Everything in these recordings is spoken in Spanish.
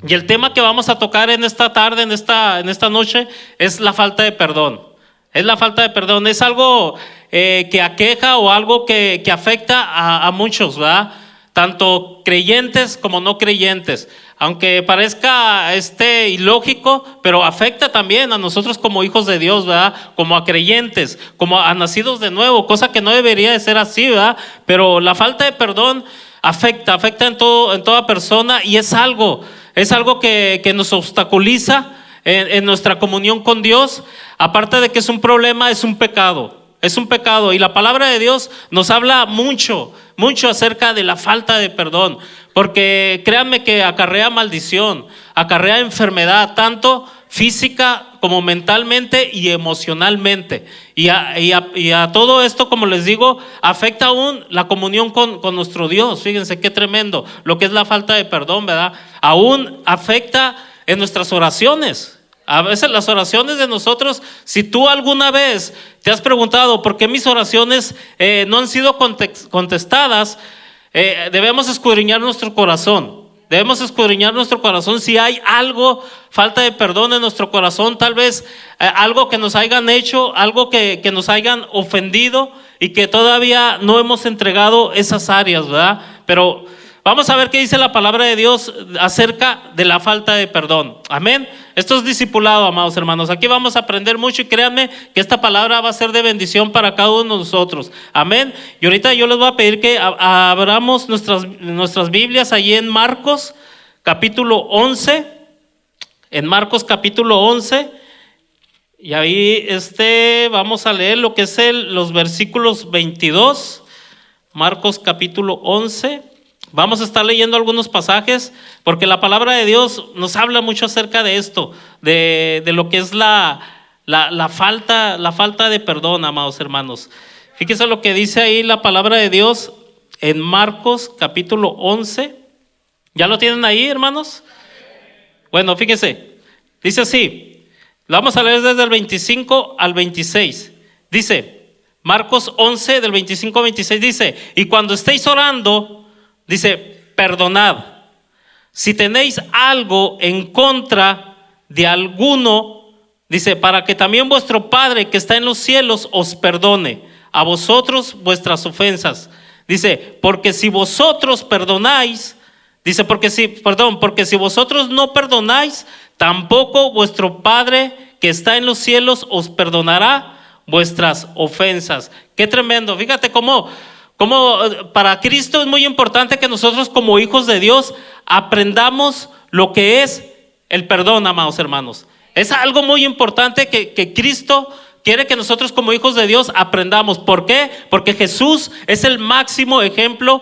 Y el tema que vamos a tocar en esta tarde, en esta noche, es la falta de perdón. Es la falta de perdón. Es algo que aqueja o algo que afecta a muchos, ¿verdad? Tanto creyentes como no creyentes. Aunque parezca ilógico, pero afecta también a nosotros como hijos de Dios, ¿verdad? Como a creyentes, como a nacidos de nuevo, cosa que no debería de ser así, ¿verdad? Pero la falta de perdón afecta en toda persona, y es algo que nos obstaculiza en nuestra comunión con Dios. Aparte de que es un problema, es un pecado. Es un pecado, y la palabra de Dios nos habla mucho acerca de la falta de perdón, porque créanme que acarrea maldición, acarrea enfermedad, tanto física como mentalmente y emocionalmente. Y a todo esto, como les digo, afecta aún la comunión con nuestro Dios. Fíjense qué tremendo lo que es la falta de perdón, ¿verdad? Aún afecta en nuestras oraciones. A veces las oraciones de nosotros, si tú alguna vez te has preguntado por qué mis oraciones no han sido contestadas, debemos escudriñar nuestro corazón. Debemos escudriñar nuestro corazón si hay algo, falta de perdón en nuestro corazón, tal vez algo que nos hayan hecho, algo que nos hayan ofendido y que todavía no hemos entregado esas áreas, ¿verdad? Pero vamos a ver qué dice la palabra de Dios acerca de la falta de perdón. Amén. Esto es discipulado, amados hermanos. Aquí vamos a aprender mucho, y créanme que esta palabra va a ser de bendición para cada uno de nosotros. Amén. Y ahorita yo les voy a pedir que abramos nuestras Biblias allí en Marcos capítulo 11. En Marcos capítulo 11. Y ahí vamos a leer lo que es los versículos 22. Marcos capítulo 11. Vamos a estar leyendo algunos pasajes, porque la palabra de Dios nos habla mucho acerca de esto, de lo que es la falta de perdón, amados hermanos. Fíjense lo que dice ahí la palabra de Dios en Marcos capítulo 11. ¿Ya lo tienen ahí, hermanos? Bueno, fíjense, dice así, lo vamos a leer desde el 25 al 26. Dice, Marcos 11 del 25 al 26 dice: y cuando estéis orando, dice, perdonad si tenéis algo en contra de alguno, dice, para que también vuestro Padre que está en los cielos os perdone a vosotros vuestras ofensas. Dice, porque si vosotros perdonáis, dice, porque si vosotros no perdonáis, tampoco vuestro Padre que está en los cielos os perdonará vuestras ofensas. Qué tremendo. Fíjate cómo para Cristo es muy importante que nosotros como hijos de Dios aprendamos lo que es el perdón, amados hermanos. Es algo muy importante que Cristo quiere que nosotros como hijos de Dios aprendamos. ¿Por qué? Porque Jesús es el máximo ejemplo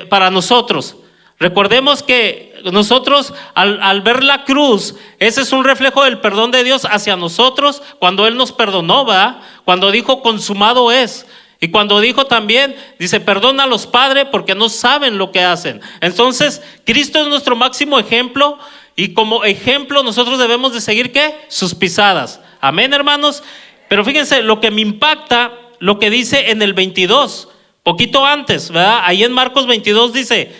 para nosotros. Recordemos que nosotros al ver la cruz, ese es un reflejo del perdón de Dios hacia nosotros cuando Él nos perdonó, ¿verdad? Cuando dijo consumado es. Y cuando dijo también, dice, perdónalos, Padre, porque no saben lo que hacen. Entonces, Cristo es nuestro máximo ejemplo, y como ejemplo nosotros debemos de seguir, ¿qué? Sus pisadas. Amén, hermanos. Pero fíjense lo que me impacta, lo que dice en el 22, poquito antes, ¿verdad? Ahí en Marcos 22 dice,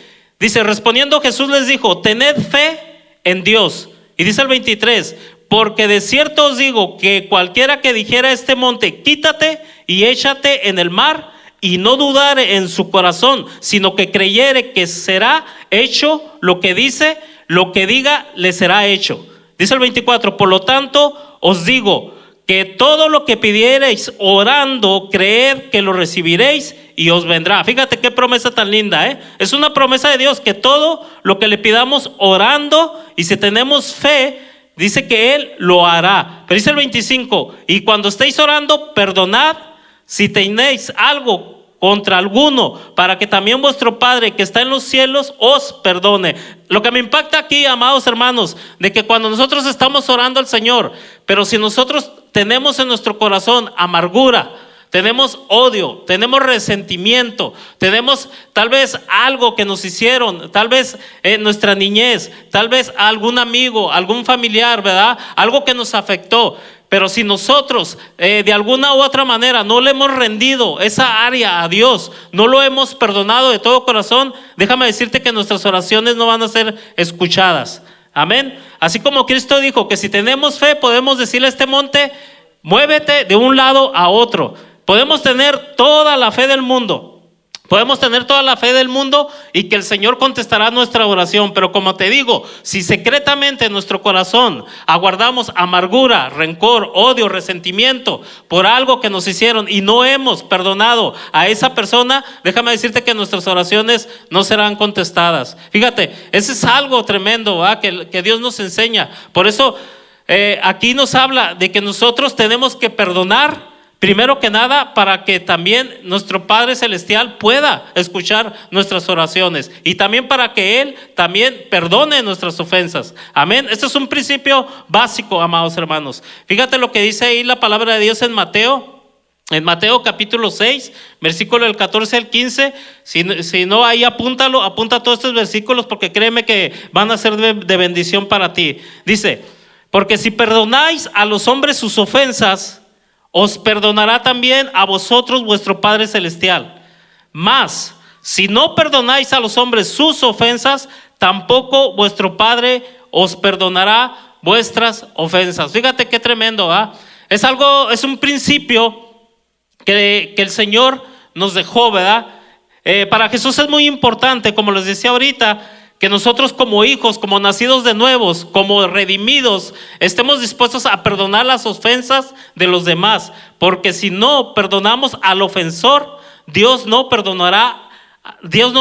respondiendo Jesús les dijo, tened fe en Dios. Y dice el 23, porque de cierto os digo que cualquiera que dijera a este monte, quítate y échate en el mar, y no dudare en su corazón, sino que creyere que será hecho lo que dice, lo que diga le será hecho. Dice el 24, por lo tanto os digo que todo lo que pidiereis orando, creed que lo recibiréis y os vendrá. Fíjate qué promesa tan linda, ¿eh? Es una promesa de Dios, que todo lo que le pidamos orando, y si tenemos fe, dice que Él lo hará. Pero dice el 25, y cuando estéis orando, perdonad si tenéis algo contra alguno, para que también vuestro Padre que está en los cielos os perdone. Lo que me impacta aquí, amados hermanos, de que cuando nosotros estamos orando al Señor, pero si nosotros tenemos en nuestro corazón amargura, tenemos odio, tenemos resentimiento, tenemos tal vez algo que nos hicieron, tal vez en nuestra niñez, tal vez algún amigo, algún familiar, ¿verdad? Algo que nos afectó. Pero si nosotros de alguna u otra manera no le hemos rendido esa área a Dios, no lo hemos perdonado de todo corazón, déjame decirte que nuestras oraciones no van a ser escuchadas. Amén. Así como Cristo dijo que si tenemos fe podemos decirle a este monte, muévete de un lado a otro. Podemos tener toda la fe del mundo. Podemos tener toda la fe del mundo y que el Señor contestará nuestra oración. Pero como te digo, si secretamente en nuestro corazón aguardamos amargura, rencor, odio, resentimiento por algo que nos hicieron y no hemos perdonado a esa persona, déjame decirte que nuestras oraciones no serán contestadas. Fíjate, ese es algo tremendo, ¿verdad? Que Dios nos enseña. Por eso aquí nos habla de que nosotros tenemos que perdonar. Primero que nada, para que también nuestro Padre Celestial pueda escuchar nuestras oraciones y también para que Él también perdone nuestras ofensas. Amén. Este es un principio básico, amados hermanos. Fíjate lo que dice ahí la palabra de Dios en Mateo. En Mateo capítulo 6, versículo del 14 al 15, si no ahí apunta todos estos versículos porque créeme que van a ser de bendición para ti. Dice, porque si perdonáis a los hombres sus ofensas, os perdonará también a vosotros vuestro Padre Celestial. Mas, si no perdonáis a los hombres sus ofensas, tampoco vuestro Padre os perdonará vuestras ofensas. Fíjate qué tremendo, ¿ah? Es un principio que el Señor nos dejó, ¿verdad? Para Jesús es muy importante, como les decía ahorita, que nosotros como hijos, como nacidos de nuevos, como redimidos, estemos dispuestos a perdonar las ofensas de los demás. Porque si no perdonamos al ofensor, Dios no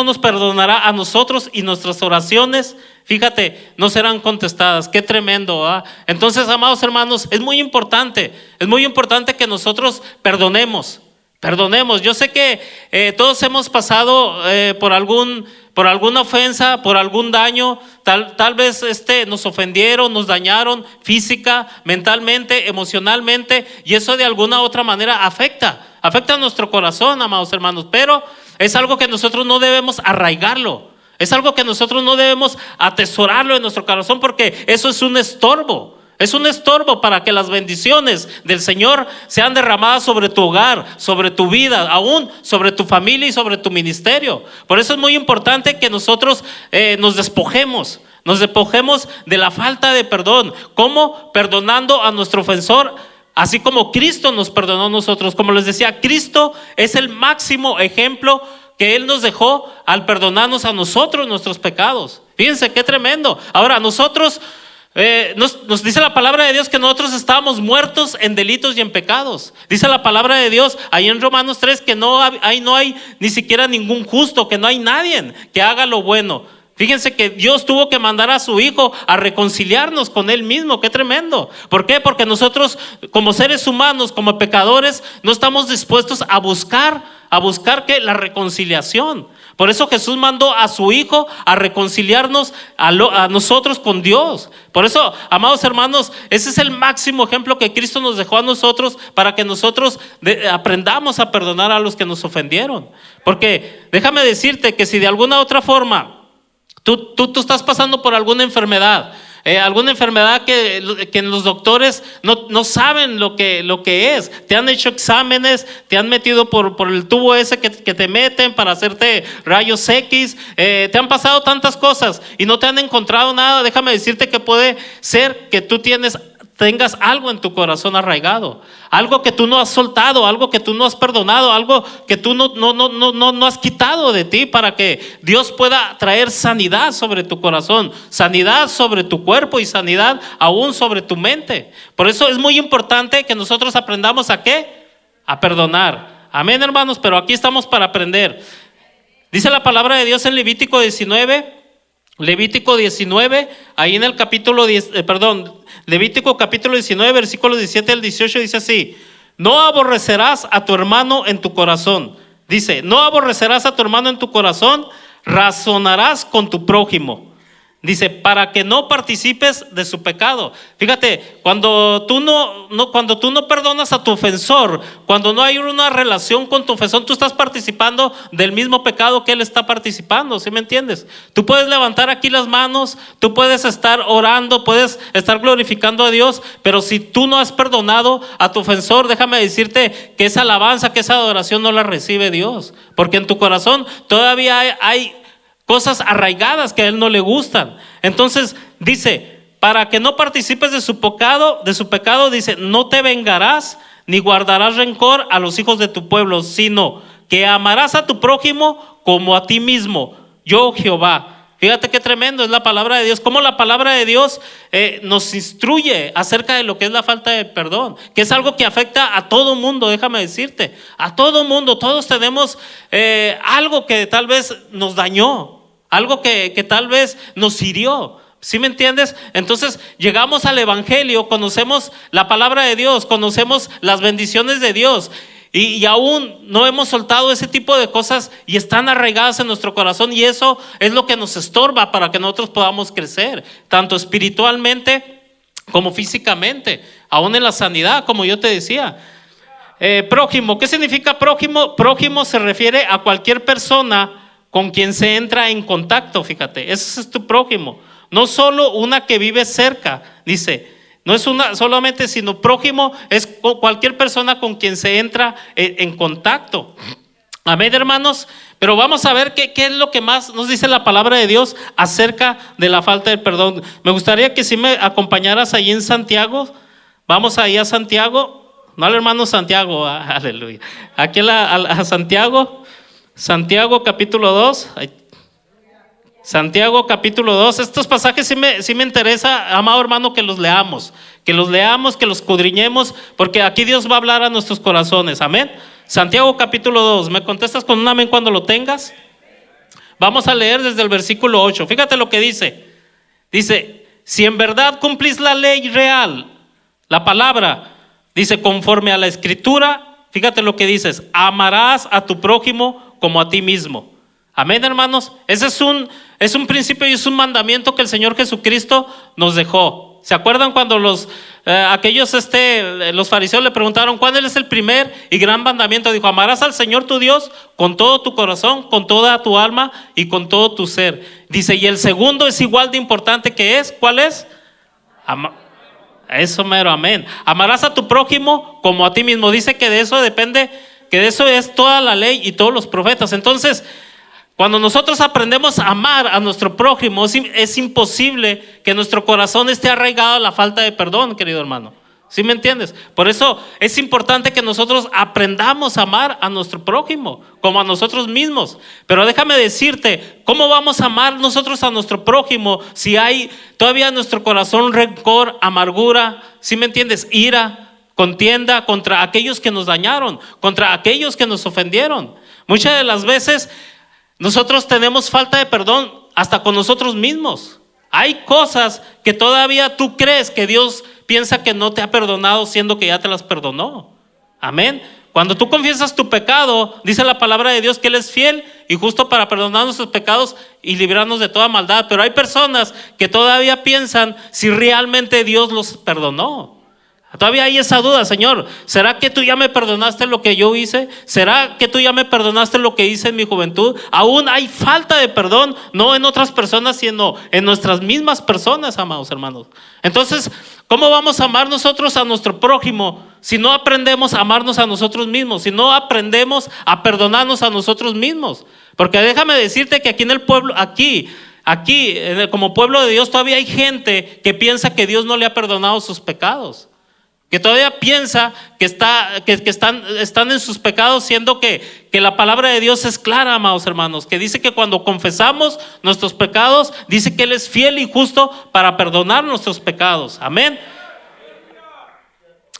nos perdonará a nosotros y nuestras oraciones, fíjate, no serán contestadas. Qué tremendo, ¿eh? Entonces, amados hermanos, es muy importante que nosotros perdonemos. Yo sé que todos hemos pasado por alguna ofensa, por algún daño, tal vez nos ofendieron, nos dañaron física, mentalmente, emocionalmente, y eso de alguna u otra manera afecta nuestro corazón, amados hermanos, pero es algo que nosotros no debemos arraigarlo, es algo que nosotros no debemos atesorarlo en nuestro corazón porque eso es un estorbo. Es un estorbo para que las bendiciones del Señor sean derramadas sobre tu hogar, sobre tu vida, aún sobre tu familia y sobre tu ministerio. Por eso es muy importante que nosotros nos despojemos de la falta de perdón. ¿Cómo? Perdonando a nuestro ofensor, así como Cristo nos perdonó a nosotros. Como les decía, Cristo es el máximo ejemplo que Él nos dejó al perdonarnos a nosotros nuestros pecados. Fíjense qué tremendo. Ahora nosotros... Nos dice la palabra de Dios que nosotros estábamos muertos en delitos y en pecados. Dice la palabra de Dios ahí en Romanos 3 que no hay ni siquiera ningún justo, que no hay nadie que haga lo bueno. Fíjense que Dios tuvo que mandar a su Hijo a reconciliarnos con Él mismo. Qué tremendo. ¿Por qué? Porque nosotros como seres humanos, como pecadores, no estamos dispuestos a buscar que la reconciliación. Por eso Jesús mandó a su Hijo a reconciliarnos a nosotros con Dios. Por eso, amados hermanos, ese es el máximo ejemplo que Cristo nos dejó a nosotros para que nosotros aprendamos a perdonar a los que nos ofendieron. Porque déjame decirte que si de alguna otra forma tú estás pasando por alguna enfermedad que los doctores no saben lo que es. Te han hecho exámenes, te han metido por el tubo ese que te meten para hacerte rayos X, te han pasado tantas cosas y no te han encontrado nada. Déjame decirte que puede ser que tú tengas algo en tu corazón arraigado, algo que tú no has soltado, algo que tú no has perdonado, algo que tú no has quitado de ti para que Dios pueda traer sanidad sobre tu corazón, sanidad sobre tu cuerpo y sanidad aún sobre tu mente. Por eso es muy importante que nosotros aprendamos ¿a qué? A perdonar. Amén, hermanos, pero aquí estamos para aprender. Dice la palabra de Dios en Levítico 19, ahí en el capítulo 10, Levítico capítulo 19, versículos 17 al 18 dice así: no aborrecerás a tu hermano en tu corazón. Dice, no aborrecerás a tu hermano en tu corazón, razonarás con tu prójimo. Dice, para que no participes de su pecado. Fíjate, cuando tú no perdonas a tu ofensor, cuando no hay una relación con tu ofensor, tú estás participando del mismo pecado que él está participando. ¿Sí me entiendes? Tú puedes levantar aquí las manos, tú puedes estar orando, puedes estar glorificando a Dios, pero si tú no has perdonado a tu ofensor, déjame decirte que esa alabanza, que esa adoración no la recibe Dios, porque en tu corazón todavía hay cosas arraigadas que a Él no le gustan. Entonces, dice, para que no participes de su pecado, dice, no te vengarás ni guardarás rencor a los hijos de tu pueblo, sino que amarás a tu prójimo como a ti mismo, yo Jehová. Fíjate qué tremendo es la palabra de Dios, cómo la palabra de Dios nos instruye acerca de lo que es la falta de perdón, que es algo que afecta a todo mundo, déjame decirte, a todo mundo. Todos tenemos algo que tal vez nos dañó, algo que tal vez nos hirió. ¿Sí me entiendes? Entonces llegamos al evangelio, conocemos la palabra de Dios, conocemos las bendiciones de Dios, y aún no hemos soltado ese tipo de cosas y están arraigadas en nuestro corazón, y eso es lo que nos estorba para que nosotros podamos crecer, tanto espiritualmente como físicamente, aún en la sanidad, como yo te decía. Prójimo, ¿qué significa prójimo? Prójimo se refiere a cualquier persona con quien se entra en contacto, fíjate, ese es tu prójimo. No solo una que vive cerca, dice, no es una solamente, sino prójimo es cualquier persona con quien se entra en contacto. Amén, hermanos. Pero vamos a ver qué es lo que más nos dice la palabra de Dios acerca de la falta de perdón. Me gustaría que si me acompañaras ahí en Santiago. Vamos ahí a Santiago, no al hermano Santiago, aleluya. Aquí a Santiago, Santiago capítulo 2. Santiago capítulo 2, estos pasajes sí me interesa, amado hermano, que los leamos, que los escudriñemos, porque aquí Dios va a hablar a nuestros corazones, amén. Santiago capítulo 2, ¿me contestas con un amén cuando lo tengas? Vamos a leer desde el versículo 8, fíjate lo que dice, si en verdad cumplís la ley real, la palabra, dice conforme a la escritura, fíjate lo que dices, amarás a tu prójimo como a ti mismo. Amén, hermanos. Ese es un principio y es un mandamiento que el Señor Jesucristo nos dejó. ¿Se acuerdan cuando los fariseos le preguntaron cuál es el primer y gran mandamiento? Dijo, amarás al Señor tu Dios con todo tu corazón, con toda tu alma y con todo tu ser. Dice, y el segundo es igual de importante, que es, ¿cuál es? Eso mero, amén. Amarás a tu prójimo como a ti mismo. Dice que de eso depende, que de eso es toda la ley y todos los profetas. Entonces, cuando nosotros aprendemos a amar a nuestro prójimo, es imposible que nuestro corazón esté arraigado a la falta de perdón, querido hermano. ¿Sí me entiendes? Por eso es importante que nosotros aprendamos a amar a nuestro prójimo como a nosotros mismos. Pero déjame decirte, ¿cómo vamos a amar nosotros a nuestro prójimo si hay todavía en nuestro corazón rencor, amargura, ¿sí me entiendes? Ira, contienda contra aquellos que nos dañaron, contra aquellos que nos ofendieron? Muchas de las veces nosotros tenemos falta de perdón hasta con nosotros mismos. Hay cosas que todavía tú crees que Dios piensa que no te ha perdonado, siendo que ya te las perdonó. Amén. Cuando tú confiesas tu pecado, dice la palabra de Dios que Él es fiel y justo para perdonar nuestros pecados y librarnos de toda maldad. Pero hay personas que todavía piensan si realmente Dios los perdonó. Todavía hay esa duda, Señor, ¿será que tú ya me perdonaste lo que yo hice? ¿Será que tú ya me perdonaste lo que hice en mi juventud? Aún hay falta de perdón, no en otras personas, sino en nuestras mismas personas, amados hermanos. Entonces, ¿cómo vamos a amar nosotros a nuestro prójimo si no aprendemos a amarnos a nosotros mismos? Si no aprendemos a perdonarnos a nosotros mismos. Porque déjame decirte que aquí en el pueblo, aquí como pueblo de Dios, todavía hay gente que piensa que Dios no le ha perdonado sus pecados. Que todavía piensa que están en sus pecados, siendo que la palabra de Dios es clara, amados hermanos, que dice que cuando confesamos nuestros pecados, dice que Él es fiel y justo para perdonar nuestros pecados. Amén.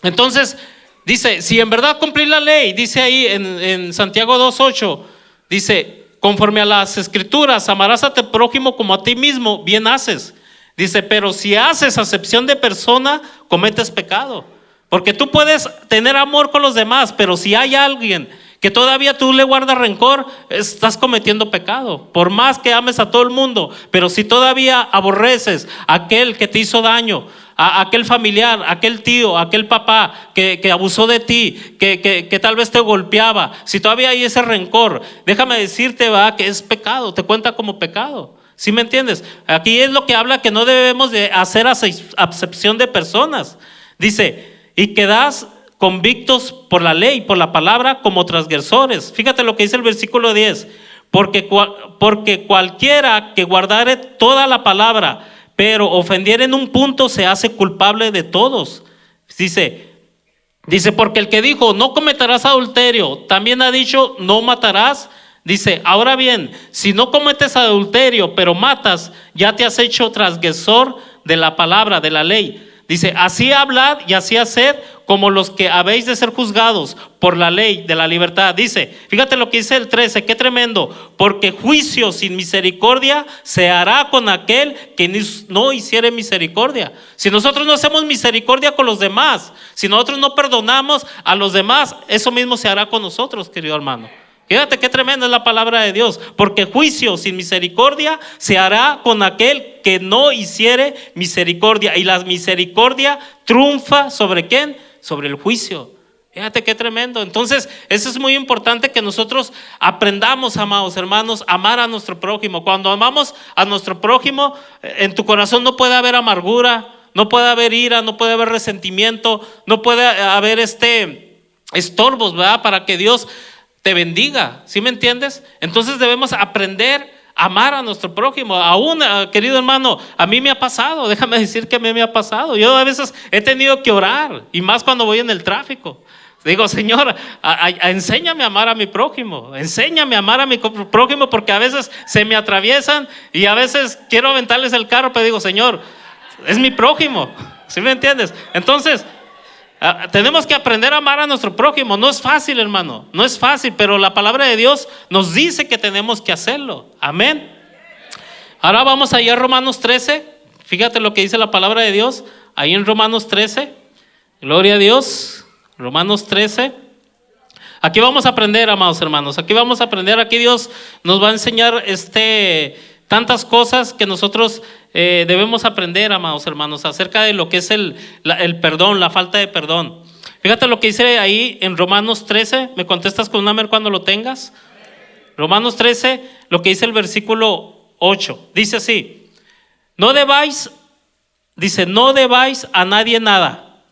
Entonces, dice, si en verdad cumplir la ley, dice ahí en Santiago 2:8, dice, conforme a las escrituras, amarás a tu prójimo como a ti mismo, bien haces. Dice, pero si haces acepción de persona, cometes pecado. Porque tú puedes tener amor con los demás, pero si hay alguien que todavía tú le guardas rencor, estás cometiendo pecado. Por más que ames a todo el mundo, pero si todavía aborreces a aquel que te hizo daño, a aquel familiar, aquel tío, aquel papá que abusó de ti, que tal vez te golpeaba, si todavía hay ese rencor, déjame decirte, que es pecado, te cuenta como pecado. ¿Sí me entiendes? Aquí es lo que habla, que no debemos de hacer acepción de personas. Dice, y quedás convictos por la ley, por la palabra, como transgresores. Fíjate lo que dice el versículo 10. Porque cualquiera que guardare toda la palabra, pero ofendiera en un punto se hace culpable de todos. Dice, porque el que dijo, no cometerás adulterio, también ha dicho, no matarás. Dice, ahora bien, si no cometes adulterio, pero matas, ya te has hecho transgresor de la palabra, de la ley. Dice, así hablad y así haced como los que habéis de ser juzgados por la ley de la libertad. Dice, fíjate lo que dice el 13, qué tremendo. Porque juicio sin misericordia se hará con aquel que no hiciere misericordia. Si nosotros no hacemos misericordia con los demás, si nosotros no perdonamos a los demás, eso mismo se hará con nosotros, querido hermano. Fíjate qué tremenda es la palabra de Dios. Porque juicio sin misericordia se hará con aquel que no hiciere misericordia. Y la misericordia triunfa ¿sobre quién? Sobre el juicio. Fíjate qué tremendo. Entonces, eso es muy importante que nosotros aprendamos, amados hermanos, a amar a nuestro prójimo. Cuando amamos a nuestro prójimo, en tu corazón no puede haber amargura, no puede haber ira, no puede haber resentimiento, no puede haber estorbos, ¿verdad? Para que Dios te bendiga, ¿sí me entiendes? Entonces debemos aprender a amar a nuestro prójimo. Aún, querido hermano, a mí me ha pasado, déjame decir que a mí me ha pasado. Yo a veces he tenido que orar, y más cuando voy en el tráfico. Digo, Señor, enséñame a amar a mi prójimo, enséñame a amar a mi prójimo, porque a veces se me atraviesan y a veces quiero aventarles el carro, pero digo, Señor, es mi prójimo, ¿sí me entiendes? Entonces, tenemos que aprender a amar a nuestro prójimo. No es fácil, hermano, no es fácil, pero la palabra de Dios nos dice que tenemos que hacerlo. Amén. Ahora vamos allá a Romanos 13. Fíjate lo que dice la palabra de Dios ahí en Romanos 13. Gloria a Dios. Romanos 13. Aquí vamos a aprender, amados hermanos. Aquí vamos a aprender. Aquí Dios nos va a enseñar tantas cosas que nosotros debemos aprender, amados hermanos, acerca de lo que es el perdón, la falta de perdón. Fíjate lo que dice ahí en Romanos 13. ¿Me contestas con un amén cuando lo tengas? Romanos 13, lo que dice el versículo 8. Dice así: no debáis a nadie nada,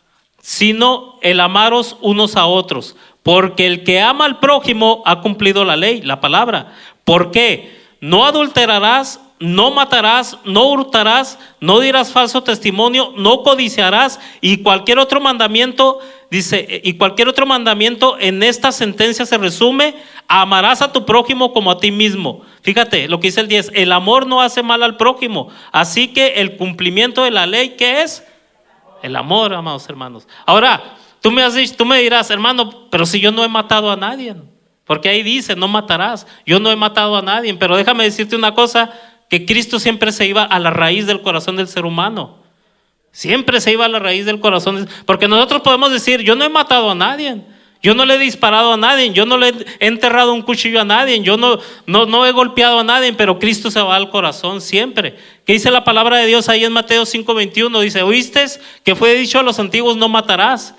sino el amaros unos a otros, porque el que ama al prójimo ha cumplido la ley, la palabra. ¿Por qué? No adulterarás, no matarás, no hurtarás, no dirás falso testimonio, no codiciarás, y cualquier otro mandamiento, dice, y cualquier otro mandamiento en esta sentencia se resume: amarás a tu prójimo como a ti mismo. Fíjate lo que dice el 10: el amor no hace mal al prójimo, así que el cumplimiento de la ley, ¿qué es? El amor, amados hermanos. Ahora, tú me dirás, hermano, pero si yo no he matado a nadie. Porque ahí dice, no matarás. Yo no he matado a nadie, pero déjame decirte una cosa, que Cristo siempre se iba a la raíz del corazón del ser humano. Siempre se iba a la raíz del corazón. Porque nosotros podemos decir, yo no he matado a nadie, yo no le he disparado a nadie, yo no le he enterrado un cuchillo a nadie, yo no he golpeado a nadie, pero Cristo se va al corazón siempre. ¿Qué dice la palabra de Dios ahí en Mateo 5:21? Dice, ¿oíste que fue dicho a los antiguos, no matarás?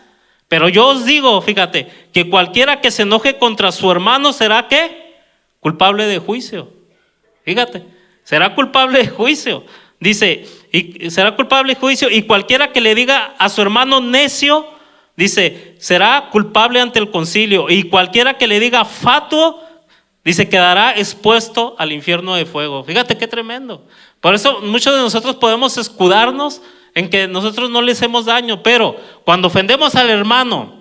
Pero yo os digo, fíjate, que cualquiera que se enoje contra su hermano será ¿qué? Culpable de juicio. Fíjate, será culpable de juicio. Dice, y será culpable de juicio, y cualquiera que le diga a su hermano necio, dice, será culpable ante el concilio, y cualquiera que le diga fatuo, dice, quedará expuesto al infierno de fuego. Fíjate qué tremendo. Por eso muchos de nosotros podemos escudarnos en que nosotros no le hacemos daño, pero cuando ofendemos al hermano,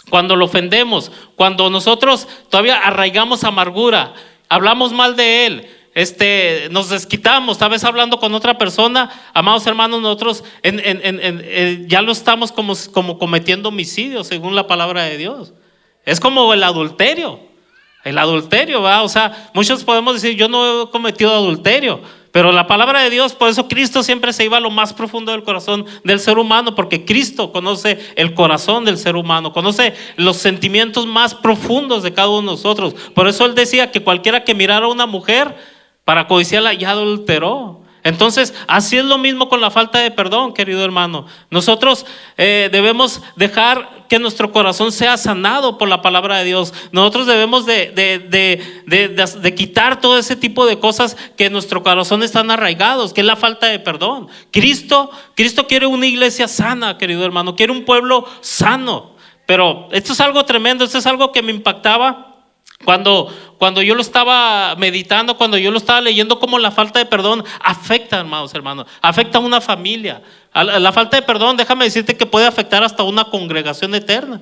cuando lo ofendemos, cuando nosotros todavía arraigamos amargura, hablamos mal de él, nos desquitamos, tal vez hablando con otra persona, amados hermanos, nosotros ya lo estamos como cometiendo homicidio según la palabra de Dios. Es como el adulterio, ¿verdad? O sea, muchos podemos decir, yo no he cometido adulterio, pero la palabra de Dios, por eso Cristo siempre se iba a lo más profundo del corazón del ser humano, porque Cristo conoce el corazón del ser humano, conoce los sentimientos más profundos de cada uno de nosotros. Por eso Él decía que cualquiera que mirara a una mujer para codiciarla ya adulteró. Entonces, así es lo mismo con la falta de perdón, querido hermano. Nosotros debemos dejar que nuestro corazón sea sanado por la palabra de Dios. Nosotros debemos de quitar todo ese tipo de cosas que en nuestro corazón están arraigados, que es la falta de perdón. Cristo quiere una iglesia sana, querido hermano, quiere un pueblo sano. Pero esto es algo tremendo, esto es algo que me impactaba Cuando yo lo estaba meditando, cuando yo lo estaba leyendo, como la falta de perdón afecta, hermanos, afecta a una familia. La falta de perdón, déjame decirte que puede afectar hasta una congregación eterna,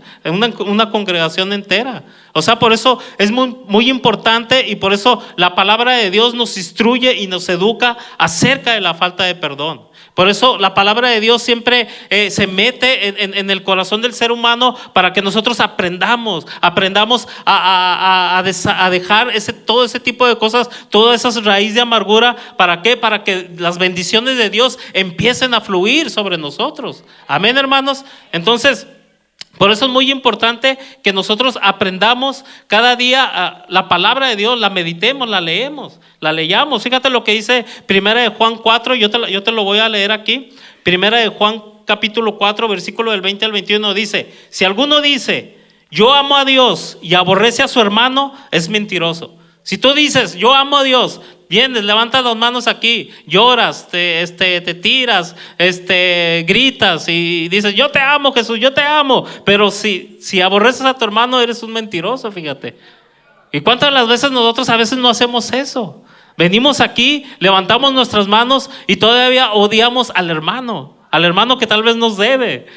una congregación entera. O sea, por eso es muy, muy importante, y por eso la palabra de Dios nos instruye y nos educa acerca de la falta de perdón. Por eso la palabra de Dios siempre se mete en el corazón del ser humano para que nosotros aprendamos a dejar todo ese tipo de cosas, todas esas raíces de amargura. ¿Para qué? Para que las bendiciones de Dios empiecen a fluir sobre nosotros. Amén, hermanos. Entonces, por eso es muy importante que nosotros aprendamos cada día la palabra de Dios, la meditemos, la leemos, la leyamos. Fíjate lo que dice Primera de Juan 4, yo te lo voy a leer aquí. Primera de Juan capítulo 4, versículo del 20 al 21 dice: si alguno dice, yo amo a Dios, y aborrece a su hermano, es mentiroso. Si tú dices, yo amo a Dios, vienes, levantas las manos aquí, lloras, te tiras, gritas y dices, yo te amo, Jesús, yo te amo. Pero si aborreces a tu hermano, eres un mentiroso, fíjate. ¿Y cuántas de las veces nosotros a veces no hacemos eso? Venimos aquí, levantamos nuestras manos y todavía odiamos al hermano que tal vez nos debe,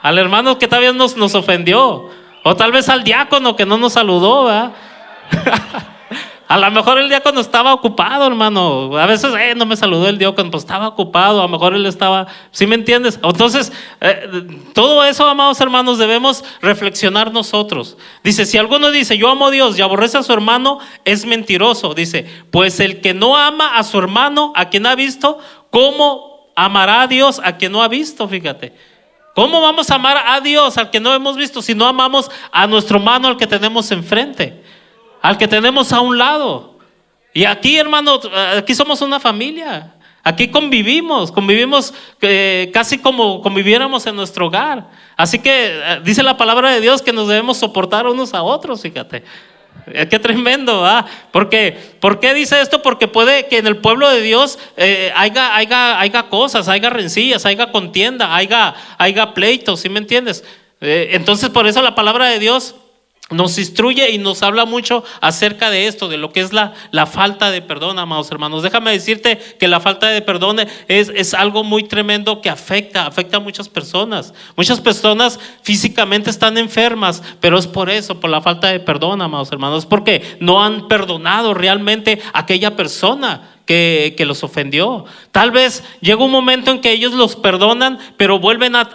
al hermano que tal vez nos ofendió, o tal vez al diácono que no nos saludó, ¿verdad? A lo mejor el diácono estaba ocupado, hermano. A veces no me saludó el diácono, pues estaba ocupado. A lo mejor él estaba, ¿sí me entiendes? Entonces, todo eso, amados hermanos, debemos reflexionar nosotros. Dice, si alguno dice, yo amo a Dios, y aborrece a su hermano, es mentiroso. Dice, pues el que no ama a su hermano, a quien ha visto, ¿cómo amará a Dios a quien no ha visto? Fíjate. ¿Cómo vamos a amar a Dios al que no hemos visto si no amamos a nuestro hermano, al que tenemos enfrente, al que tenemos a un lado? Y aquí, hermano, aquí somos una familia. Aquí convivimos casi como conviviéramos en nuestro hogar. Así que dice la palabra de Dios que nos debemos soportar unos a otros, fíjate. Qué tremendo, ¿verdad? ¿Por qué dice esto? Porque puede que en el pueblo de Dios haya cosas, haya rencillas, haya contienda, haya pleitos, ¿sí me entiendes? Entonces, por eso la palabra de Dios nos instruye y nos habla mucho acerca de esto, de lo que es la falta de perdón, amados hermanos. Déjame decirte que la falta de perdón es algo muy tremendo que afecta a muchas personas. Muchas personas físicamente están enfermas, pero es por eso, por la falta de perdón, amados hermanos, porque no han perdonado realmente a aquella persona que los ofendió. Tal vez llega un momento en que ellos los perdonan, pero vuelven a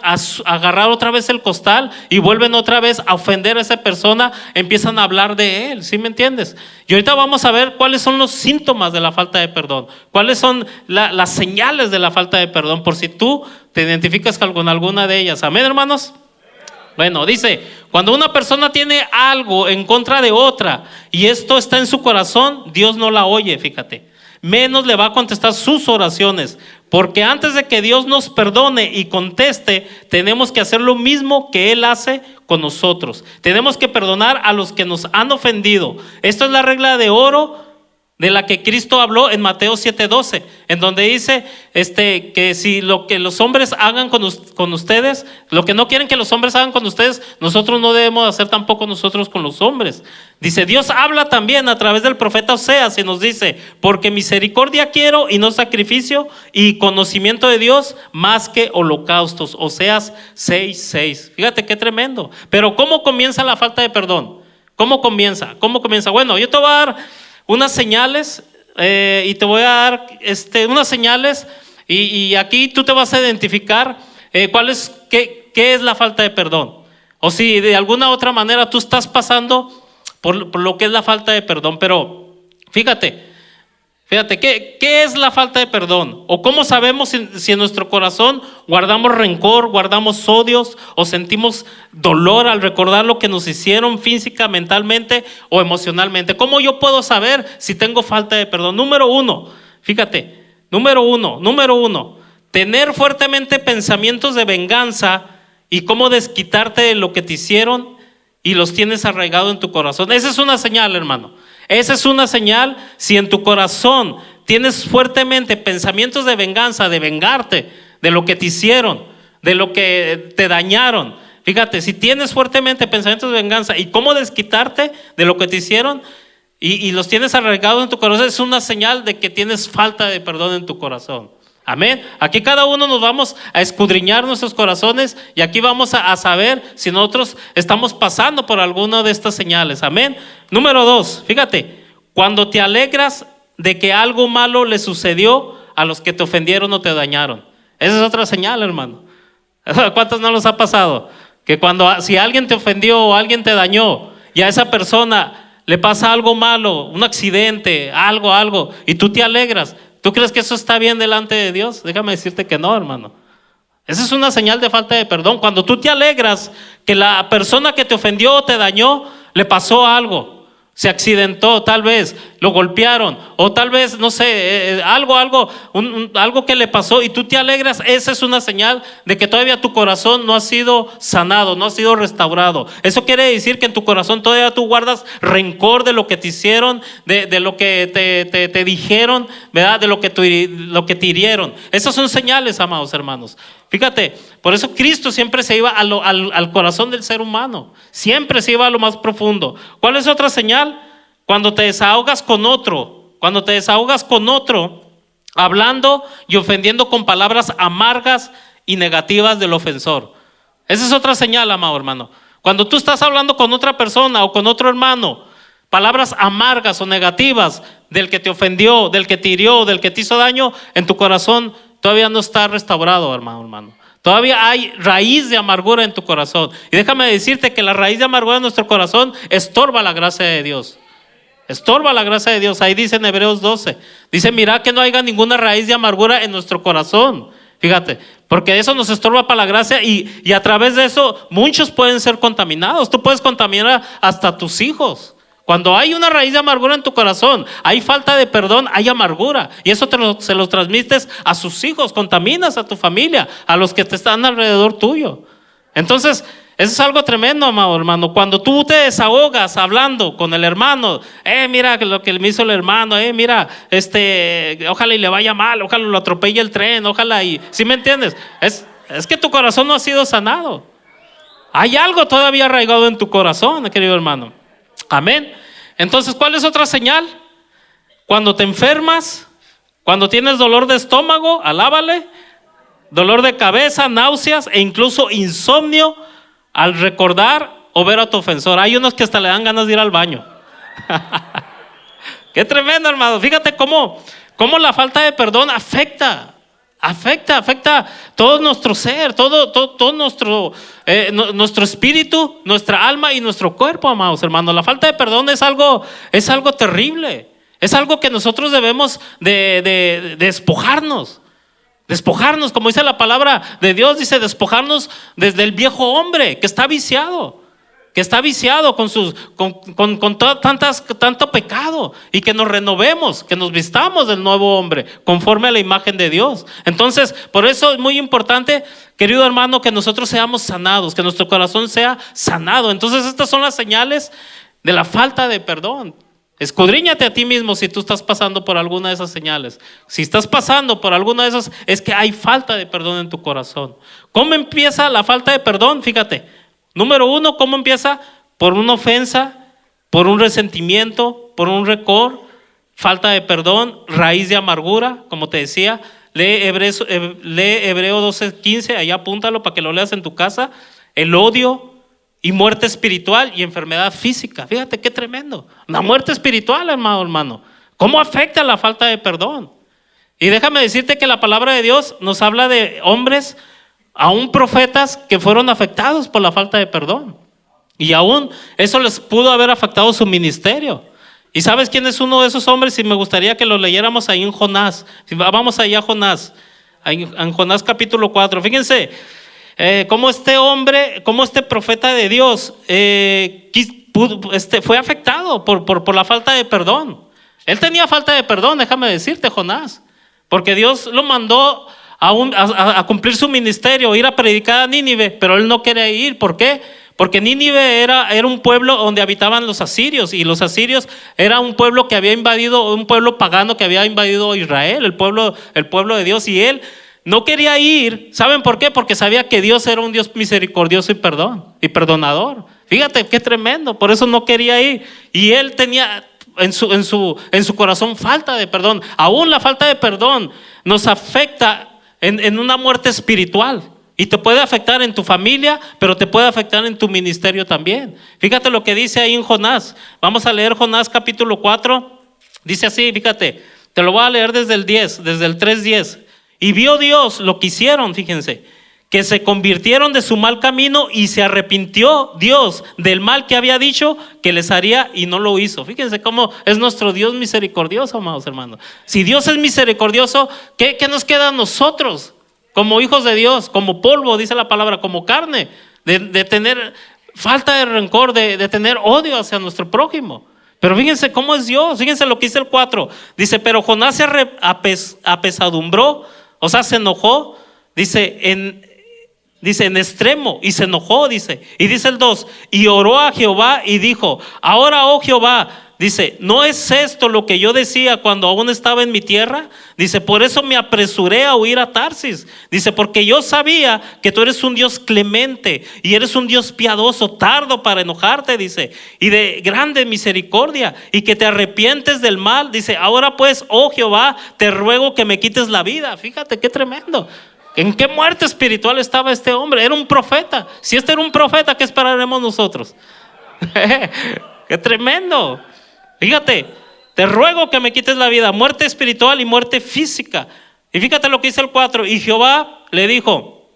agarrar otra vez el costal y vuelven otra vez a ofender a esa persona, empiezan a hablar de él, ¿sí me entiendes? Y ahorita vamos a ver cuáles son los síntomas de la falta de perdón, cuáles son las señales de la falta de perdón, por si tú te identificas con alguna de ellas. Amén, hermanos. Bueno, dice, cuando una persona tiene algo en contra de otra y esto está en su corazón, Dios no la oye, fíjate. Menos le va a contestar sus oraciones, porque antes de que Dios nos perdone y conteste, tenemos que hacer lo mismo que Él hace con nosotros. Tenemos que perdonar a los que nos han ofendido. Esto es la regla de oro de la que Cristo habló en Mateo 7:12, en donde dice que si lo que los hombres hagan con ustedes, lo que no quieren que los hombres hagan con ustedes, nosotros no debemos hacer tampoco nosotros con los hombres. Dice, Dios habla también a través del profeta Oseas y nos dice, porque misericordia quiero y no sacrificio, y conocimiento de Dios más que holocaustos. Oseas 6:6. Fíjate qué tremendo. Pero ¿cómo comienza la falta de perdón? ¿Cómo comienza? Bueno, yo te voy a dar unas señales y te voy a dar unas señales y aquí tú te vas a identificar qué es la falta de perdón, o si de alguna otra manera tú estás pasando por lo que es la falta de perdón. Pero fíjate, ¿qué es la falta de perdón? ¿O cómo sabemos si en nuestro corazón guardamos rencor, guardamos odios o sentimos dolor al recordar lo que nos hicieron física, mentalmente o emocionalmente? ¿Cómo yo puedo saber si tengo falta de perdón? Número uno, tener fuertemente pensamientos de venganza y cómo desquitarte de lo que te hicieron y los tienes arraigado en tu corazón. Esa es una señal, hermano. Esa es una señal. Si en tu corazón tienes fuertemente pensamientos de venganza, de vengarte de lo que te hicieron, de lo que te dañaron, Fíjate, si tienes fuertemente pensamientos de venganza y cómo desquitarte de lo que te hicieron y los tienes arraigados en tu corazón, es una señal de que tienes falta de perdón en tu corazón. Amén. Aquí cada uno nos vamos a escudriñar nuestros corazones y aquí vamos a saber si nosotros estamos pasando por alguna de estas señales. Amén. Número 2, fíjate, cuando te alegras de que algo malo le sucedió a los que te ofendieron o te dañaron. Esa es otra señal, hermano. ¿Cuántos no nos ha pasado? Que si alguien te ofendió o alguien te dañó y a esa persona le pasa algo malo, un accidente, algo, y tú te alegras, ¿tú crees que eso está bien delante de Dios? Déjame decirte que no, hermano. Esa es una señal de falta de perdón. Cuando tú te alegras que la persona que te ofendió o te dañó le pasó algo, se accidentó, tal vez lo golpearon, o tal vez, no sé, algo que le pasó y tú te alegras, esa es una señal de que todavía tu corazón no ha sido sanado, no ha sido restaurado. Eso quiere decir que en tu corazón todavía tú guardas rencor de lo que te hicieron, de lo que te dijeron, ¿verdad? De lo que te hirieron. Esas son señales, amados hermanos. Fíjate, por eso Cristo siempre se iba al corazón del ser humano, siempre se iba a lo más profundo. ¿Cuál es otra señal? Cuando te desahogas con otro, hablando y ofendiendo con palabras amargas y negativas del ofensor. Esa es otra señal, amado hermano. Cuando tú estás hablando con otra persona o con otro hermano, palabras amargas o negativas del que te ofendió, del que te hirió, del que te hizo daño, en tu corazón todavía no está restaurado, hermano. Todavía hay raíz de amargura en tu corazón. Y déjame decirte que la raíz de amargura en nuestro corazón estorba la gracia de Dios. Estorba la gracia de Dios. Ahí dice en Hebreos 12. Dice, mira que no haya ninguna raíz de amargura en nuestro corazón. Fíjate, porque eso nos estorba para la gracia y a través de eso muchos pueden ser contaminados. Tú puedes contaminar hasta tus hijos. Cuando hay una raíz de amargura en tu corazón, hay falta de perdón, hay amargura. Y eso se lo transmites a sus hijos, contaminas a tu familia, a los que te están alrededor tuyo. Entonces, eso es algo tremendo, amado hermano. Cuando tú te desahogas hablando con el hermano, mira lo que me hizo el hermano, mira, ojalá y le vaya mal, ojalá lo atropelle el tren, ojalá y... ¿Sí me entiendes? Es que tu corazón no ha sido sanado. Hay algo todavía arraigado en tu corazón, querido hermano. Amén. Entonces, ¿cuál es otra señal? Cuando te enfermas, cuando tienes dolor de estómago, alábale, dolor de cabeza, náuseas e incluso insomnio al recordar o ver a tu ofensor. Hay unos que hasta le dan ganas de ir al baño. Qué tremendo, hermano. Fíjate cómo la falta de perdón afecta todo nuestro ser, todo nuestro espíritu, nuestra alma y nuestro cuerpo, amados hermanos. La falta de perdón es algo terrible. Es algo que nosotros debemos de despojarnos. Despojarnos, como dice la palabra de Dios, dice despojarnos desde el viejo hombre que está viciado. Con tanto pecado, y que nos renovemos, que nos vistamos del nuevo hombre conforme a la imagen de Dios. Entonces, por eso es muy importante, querido hermano, que nosotros seamos sanados, que nuestro corazón sea sanado. Entonces, estas son las señales de la falta de perdón. Escudriñate a ti mismo si tú estás pasando por alguna de esas señales. Si estás pasando por alguna de esas, es que hay falta de perdón en tu corazón. ¿Cómo empieza la falta de perdón? Fíjate. Número 1, ¿cómo empieza? Por una ofensa, por un resentimiento, por un rencor, falta de perdón, raíz de amargura, como te decía. Lee Hebreo 12:15, allá apúntalo para que lo leas en tu casa. El odio y muerte espiritual y enfermedad física. Fíjate qué tremendo. La muerte espiritual, hermano. ¿Cómo afecta la falta de perdón? Y déjame decirte que la palabra de Dios nos habla de hombres, aún profetas, que fueron afectados por la falta de perdón. Y aún eso les pudo haber afectado su ministerio. ¿Y sabes quién es uno de esos hombres? Y me gustaría que lo leyéramos ahí en Jonás. Vamos allá a Jonás. En Jonás capítulo 4. Fíjense cómo este profeta de Dios fue afectado por la falta de perdón. Él tenía falta de perdón, déjame decirte, Jonás. Porque Dios lo mandó a cumplir su ministerio, ir a predicar a Nínive, pero él no quería ir. ¿Por qué? Porque Nínive era un pueblo donde habitaban los asirios, y los asirios era un pueblo pagano que había invadido Israel, el pueblo de Dios, y él no quería ir. ¿Saben por qué? Porque sabía que Dios era un Dios misericordioso y perdonador. Fíjate qué tremendo, por eso no quería ir. Y él tenía en su corazón falta de perdón. Aún la falta de perdón nos afecta en una muerte espiritual. Y te puede afectar en tu familia, pero te puede afectar en tu ministerio también. Fíjate lo que dice ahí en Jonás. Vamos a leer Jonás capítulo 4. Dice así, fíjate, te lo voy a leer desde el 10, desde el 3:10. Y vio Dios lo que hicieron, fíjense, que se convirtieron de su mal camino y se arrepintió Dios del mal que había dicho que les haría y no lo hizo. Fíjense cómo es nuestro Dios misericordioso, amados hermanos. Si Dios es misericordioso, ¿qué nos queda a nosotros? Como hijos de Dios, como polvo, dice la palabra, como carne, de tener falta de rencor, de tener odio hacia nuestro prójimo. Pero fíjense cómo es Dios, fíjense lo que dice el 4. Dice, pero Jonás se apesadumbró, o sea, se enojó, dice en extremo, y se enojó, dice. Y dice el 2, y oró a Jehová y dijo, ahora, oh Jehová, dice, ¿no es esto lo que yo decía cuando aún estaba en mi tierra? Dice, por eso me apresuré a huir a Tarsis. Dice, porque yo sabía que tú eres un Dios clemente y eres un Dios piadoso, tardo para enojarte, dice, y de grande misericordia, y que te arrepientes del mal. Dice, ahora pues, oh Jehová, te ruego que me quites la vida. Fíjate qué tremendo. ¿En qué muerte espiritual estaba este hombre? Era un profeta. Si este era un profeta, ¿qué esperaremos nosotros? ¡Qué tremendo! Fíjate, te ruego que me quites la vida, muerte espiritual y muerte física. Y fíjate lo que dice el 4. Y Jehová le dijo,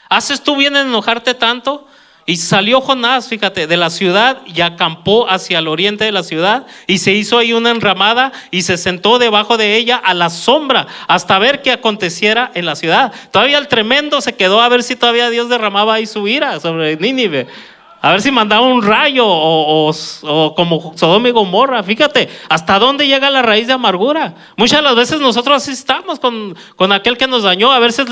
¿haces tú bien en enojarte tanto? Y salió Jonás, fíjate, de la ciudad y acampó hacia el oriente de la ciudad y se hizo ahí una enramada y se sentó debajo de ella a la sombra hasta ver qué aconteciera en la ciudad. Todavía el tremendo se quedó a ver si todavía Dios derramaba ahí su ira sobre Nínive. A ver si mandaba un rayo o como Sodoma y Gomorra. Fíjate, hasta dónde llega la raíz de amargura. Muchas de las veces nosotros así estamos con aquel que nos dañó. A veces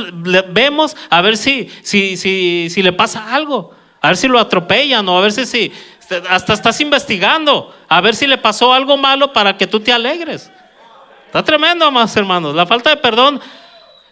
vemos, a ver si le pasa algo. A ver si lo atropellan o a ver si hasta estás investigando. A ver si le pasó algo malo para que tú te alegres. Está tremendo, amados hermanos. La falta de perdón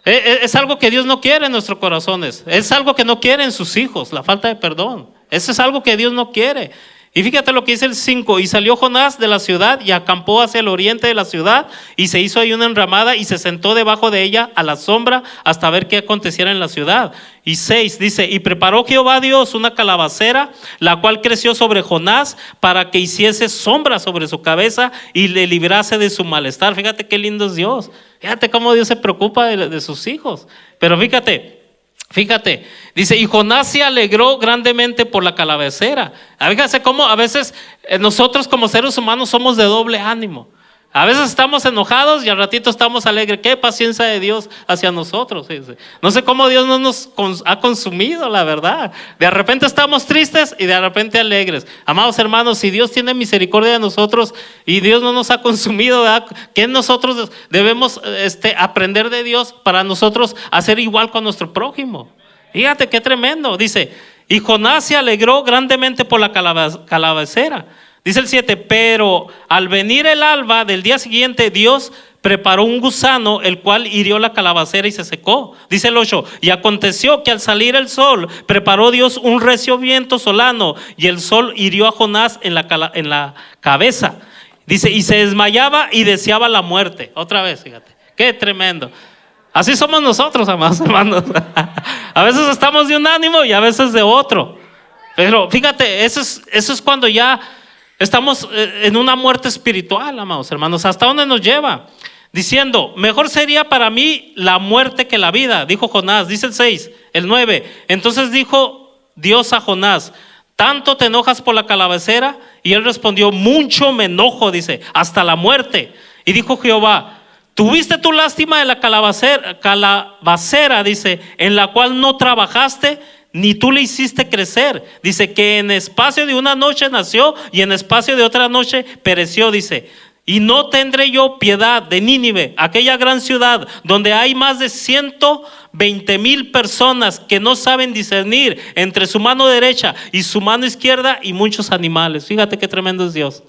es algo que Dios no quiere en nuestros corazones. Es algo que no quiere en sus hijos, la falta de perdón. Eso es algo que Dios no quiere. Y fíjate lo que dice el 5. Y salió Jonás de la ciudad y acampó hacia el oriente de la ciudad y se hizo ahí una enramada y se sentó debajo de ella a la sombra hasta ver qué aconteciera en la ciudad. Y 6 dice, y preparó Jehová Dios una calabacera, la cual creció sobre Jonás para que hiciese sombra sobre su cabeza y le librase de su malestar. Fíjate qué lindo es Dios. Fíjate cómo Dios se preocupa de sus hijos. Pero fíjate, dice, y Jonás se alegró grandemente por la calabacera. Fíjate cómo a veces nosotros como seres humanos somos de doble ánimo. A veces estamos enojados y al ratito estamos alegres. Qué paciencia de Dios hacia nosotros. Fíjate. No sé cómo Dios no nos ha consumido, la verdad. De repente estamos tristes y de repente alegres. Amados hermanos, si Dios tiene misericordia de nosotros y Dios no nos ha consumido, ¿verdad? ¿Qué nosotros debemos aprender de Dios para nosotros hacer igual con nuestro prójimo? Fíjate qué tremendo. Dice, y Jonás se alegró grandemente por la calabacera. Dice el 7, pero al venir el alba del día siguiente, Dios preparó un gusano, el cual hirió la calabacera y se secó. Dice el 8, y aconteció que al salir el sol, preparó Dios un recio viento solano, y el sol hirió a Jonás en la cabeza. Dice, y se desmayaba y deseaba la muerte. Otra vez, fíjate, qué tremendo. Así somos nosotros, amados hermanos. A veces estamos de un ánimo y a veces de otro. Pero fíjate, eso es cuando ya estamos en una muerte espiritual, amados hermanos. ¿Hasta dónde nos lleva? Diciendo, mejor sería para mí la muerte que la vida, dijo Jonás. Dice el 6, el 9. Entonces dijo Dios a Jonás, ¿tanto te enojas por la calabacera? Y él respondió, mucho me enojo, dice, hasta la muerte. Y dijo Jehová, ¿tuviste tu lástima de la calabacera, dice, en la cual no trabajaste, ni tú le hiciste crecer? Dice que en espacio de una noche nació y en espacio de otra noche pereció, dice. Y no tendré yo piedad de Nínive, aquella gran ciudad donde hay más de 120,000 personas que no saben discernir entre su mano derecha y su mano izquierda y muchos animales. Fíjate qué tremendo es Dios.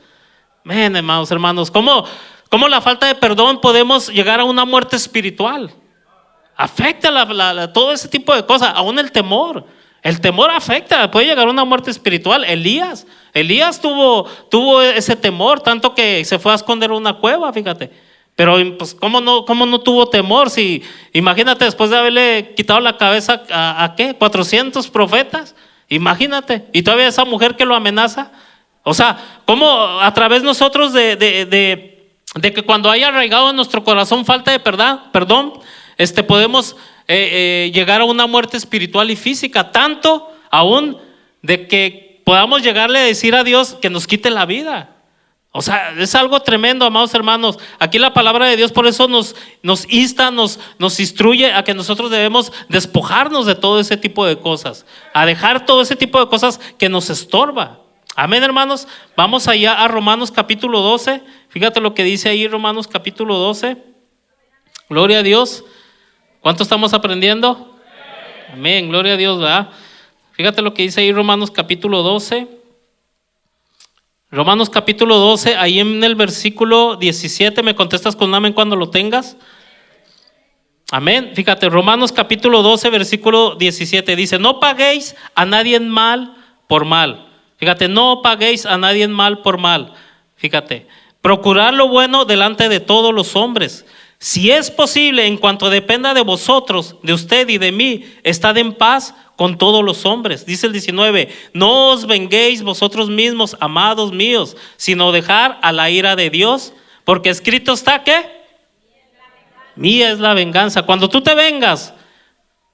Amados hermanos, ¿cómo la falta de perdón podemos llegar a una muerte espiritual? Afecta todo ese tipo de cosas, aún el temor. El temor afecta, puede llegar a una muerte espiritual. Elías tuvo ese temor, tanto que se fue a esconder en una cueva, fíjate. Pero pues, ¿cómo no tuvo temor? Si, imagínate, después de haberle quitado la cabeza a ¿qué? 400 profetas, imagínate. Y todavía esa mujer que lo amenaza. O sea, ¿cómo a través nosotros de que cuando haya arraigado en nuestro corazón falta de perdón, podemos llegar a una muerte espiritual y física, tanto aún de que podamos llegarle a decir a Dios que nos quite la vida? O sea, es algo tremendo, amados hermanos. Aquí la palabra de Dios por eso nos insta, nos instruye a que nosotros debemos despojarnos de todo ese tipo de cosas, a dejar todo ese tipo de cosas que nos estorba. Amén, hermanos. Vamos allá a Romanos capítulo 12. Fíjate lo que dice ahí Romanos capítulo 12. Gloria a Dios. ¿Cuánto estamos aprendiendo? Amén, gloria a Dios, ¿verdad? Fíjate lo que dice ahí Romanos capítulo 12. Romanos capítulo 12, ahí en el versículo 17, me contestas con un amén cuando lo tengas. Amén. Fíjate, Romanos capítulo 12, versículo 17 dice: no paguéis a nadie mal por mal. Fíjate, no paguéis a nadie mal por mal. Fíjate, procurad lo bueno delante de todos los hombres. Si es posible, en cuanto dependa de vosotros, de usted y de mí, estad en paz con todos los hombres. Dice el 19: no os venguéis vosotros mismos, amados míos, sino dejar a la ira de Dios, porque escrito está, ¿qué? Mía es la venganza. Cuando tú te vengas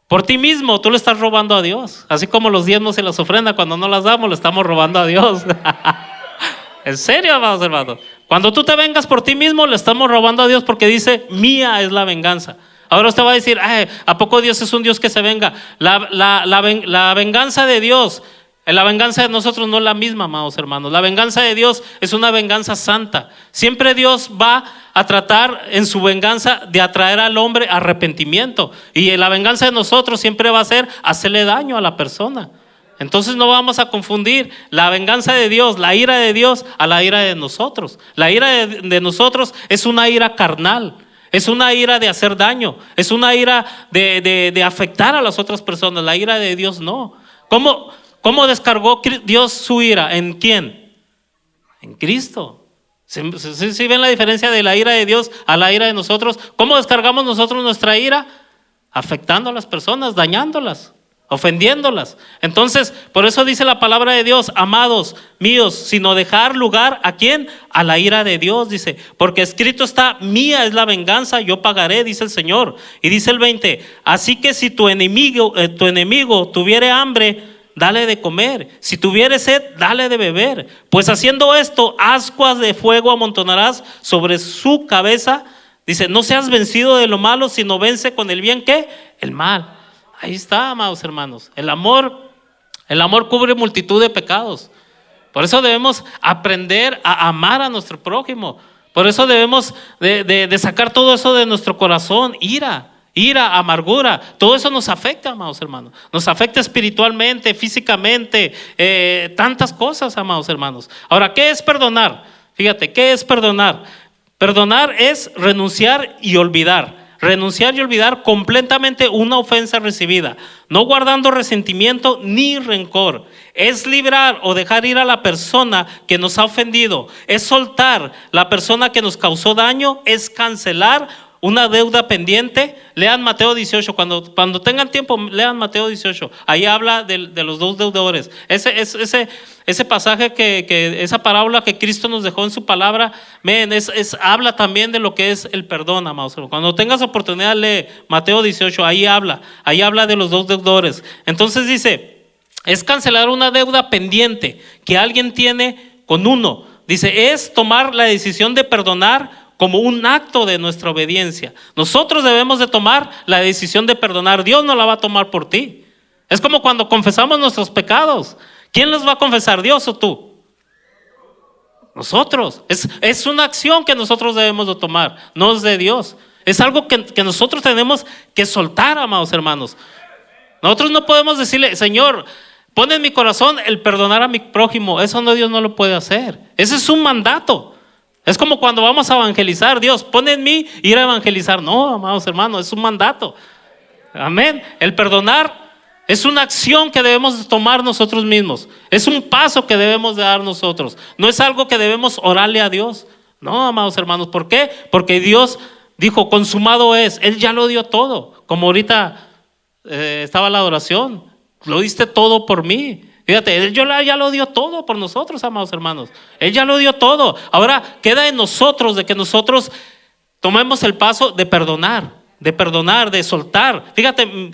por ti mismo, tú le estás robando a Dios. Así como los diezmos y las ofrendas, cuando no las damos, le estamos robando a Dios. En serio, amados hermanos. Cuando tú te vengas por ti mismo, le estamos robando a Dios, porque dice: mía es la venganza. Ahora usted va a decir: ¿a poco Dios es un Dios que se venga? La venganza de Dios, la venganza de nosotros no es la misma, amados hermanos. La venganza de Dios es una venganza santa. Siempre Dios va a tratar en su venganza de atraer al hombre a arrepentimiento. Y la venganza de nosotros siempre va a ser hacerle daño a la persona. Entonces no vamos a confundir la venganza de Dios, la ira de Dios, a la ira de nosotros. La ira de nosotros es una ira carnal. Es una ira de hacer daño, es una ira de afectar a las otras personas. La ira de Dios no. ¿Cómo descargó Dios su ira? ¿En quién? En Cristo. ¿Sí ven la diferencia de la ira de Dios a la ira de nosotros? ¿Cómo descargamos nosotros nuestra ira? Afectando a las personas, dañándolas, ofendiéndolas. Entonces, por eso dice la palabra de Dios: amados míos, sino dejar lugar ¿a quién? A la ira de Dios, dice, porque escrito está: mía es la venganza, yo pagaré, dice el Señor. Y dice el 20: así que si tu enemigo tuviere hambre, dale de comer; si tuviere sed, dale de beber, pues haciendo esto, ascuas de fuego amontonarás sobre su cabeza. Dice: no seas vencido de lo malo, sino vence con el bien, ¿qué? El mal. Ahí está, amados hermanos. El amor cubre multitud de pecados. Por eso debemos aprender a amar a nuestro prójimo. Por eso debemos de sacar todo eso de nuestro corazón. Ira, amargura, todo eso nos afecta, amados hermanos. Nos afecta espiritualmente, físicamente, tantas cosas, amados hermanos. Ahora, ¿qué es perdonar? Fíjate, ¿qué es perdonar? Perdonar es renunciar y olvidar. Renunciar y olvidar completamente una ofensa recibida, no guardando resentimiento ni rencor. Es librar o dejar ir a la persona que nos ha ofendido. Es soltar la persona que nos causó daño. Es cancelar una deuda pendiente. Lean Mateo 18, cuando tengan tiempo, lean Mateo 18. Ahí habla de los dos deudores. Ese pasaje, esa parábola que Cristo nos dejó en su palabra, habla también de lo que es el perdón, amados. Cuando tengas oportunidad, lee Mateo 18, ahí habla de los dos deudores. Entonces dice: es cancelar una deuda pendiente que alguien tiene con uno. Dice: es tomar la decisión de perdonar como un acto de nuestra obediencia. Nosotros debemos de tomar la decisión de perdonar. Dios no la va a tomar por ti. Es como cuando confesamos nuestros pecados. ¿Quién los va a confesar, Dios o tú? Nosotros. Es una acción que nosotros debemos de tomar, no es de Dios. Es algo que nosotros tenemos que soltar, amados hermanos. Nosotros no podemos decirle: Señor, pon en mi corazón el perdonar a mi prójimo. Eso no, Dios no lo puede hacer. Ese es un mandato. Es como cuando vamos a evangelizar: Dios, pon en mí ir a evangelizar. No, amados hermanos, es un mandato. Amén. El perdonar es una acción que debemos tomar nosotros mismos. Es un paso que debemos de dar nosotros. No es algo que debemos orarle a Dios. No, amados hermanos. ¿Por qué? Porque Dios dijo, consumado es. Él ya lo dio todo. Como ahorita estaba la adoración. Lo diste todo por mí. Fíjate, Él ya lo dio todo por nosotros, amados hermanos. Él ya lo dio todo. Ahora queda en nosotros de que nosotros tomemos el paso de perdonar, de soltar. Fíjate,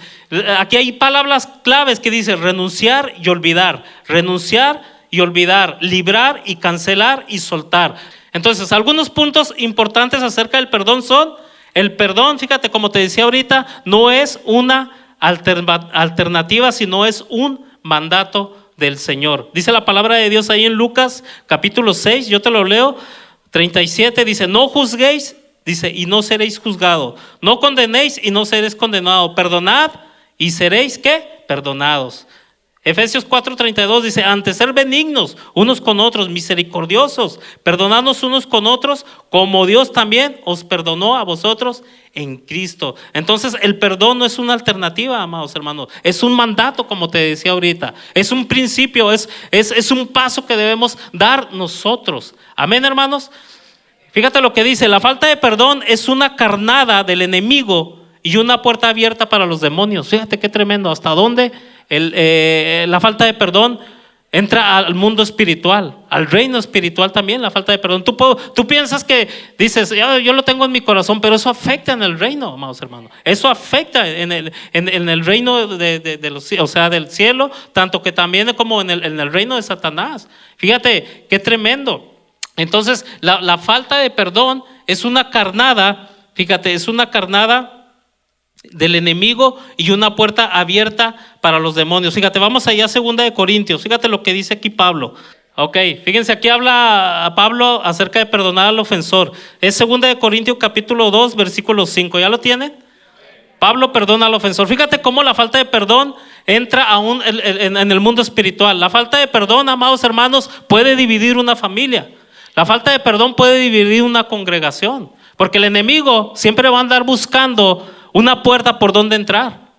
aquí hay palabras claves que dice renunciar y olvidar. Renunciar y olvidar, librar y cancelar y soltar. Entonces, algunos puntos importantes acerca del perdón son: el perdón, fíjate, como te decía ahorita, no es una alternativa, sino es un mandato del Señor. Dice la palabra de Dios ahí en Lucas capítulo 6, yo te lo leo, 37, dice: no juzguéis, dice, y no seréis juzgados. No condenéis y no seréis condenados. Perdonad y seréis, ¿qué? Perdonados. Efesios 4:32 dice: antes ser benignos unos con otros, misericordiosos, perdonadnos unos con otros, como Dios también os perdonó a vosotros en Cristo. Entonces el perdón no es una alternativa, amados hermanos, es un mandato, como te decía ahorita, es un principio, es un paso que debemos dar nosotros. Amén, hermanos. Fíjate lo que dice: la falta de perdón es una carnada del enemigo y una puerta abierta para los demonios. Fíjate qué tremendo, hasta dónde la falta de perdón entra al mundo espiritual, al reino espiritual también. La falta de perdón, tú piensas que dices, yo lo tengo en mi corazón, pero eso afecta en el reino, amados hermanos. Eso afecta en el reino de los, o sea, del cielo, tanto que también como en el reino de Satanás. Fíjate qué tremendo. Entonces la falta de perdón es una carnada, fíjate, es una carnada del enemigo y una puerta abierta para los demonios. Fíjate, vamos allá a 2 Corintios. Fíjate lo que dice aquí Pablo. Ok, fíjense, aquí habla a Pablo acerca de perdonar al ofensor. Es 2 Corintios capítulo 2, versículo 5. ¿Ya lo tienen? Pablo perdona al ofensor. Fíjate cómo la falta de perdón entra aún en el mundo espiritual. La falta de perdón, amados hermanos, puede dividir una familia. La falta de perdón puede dividir una congregación. Porque el enemigo siempre va a andar buscando una puerta por donde entrar.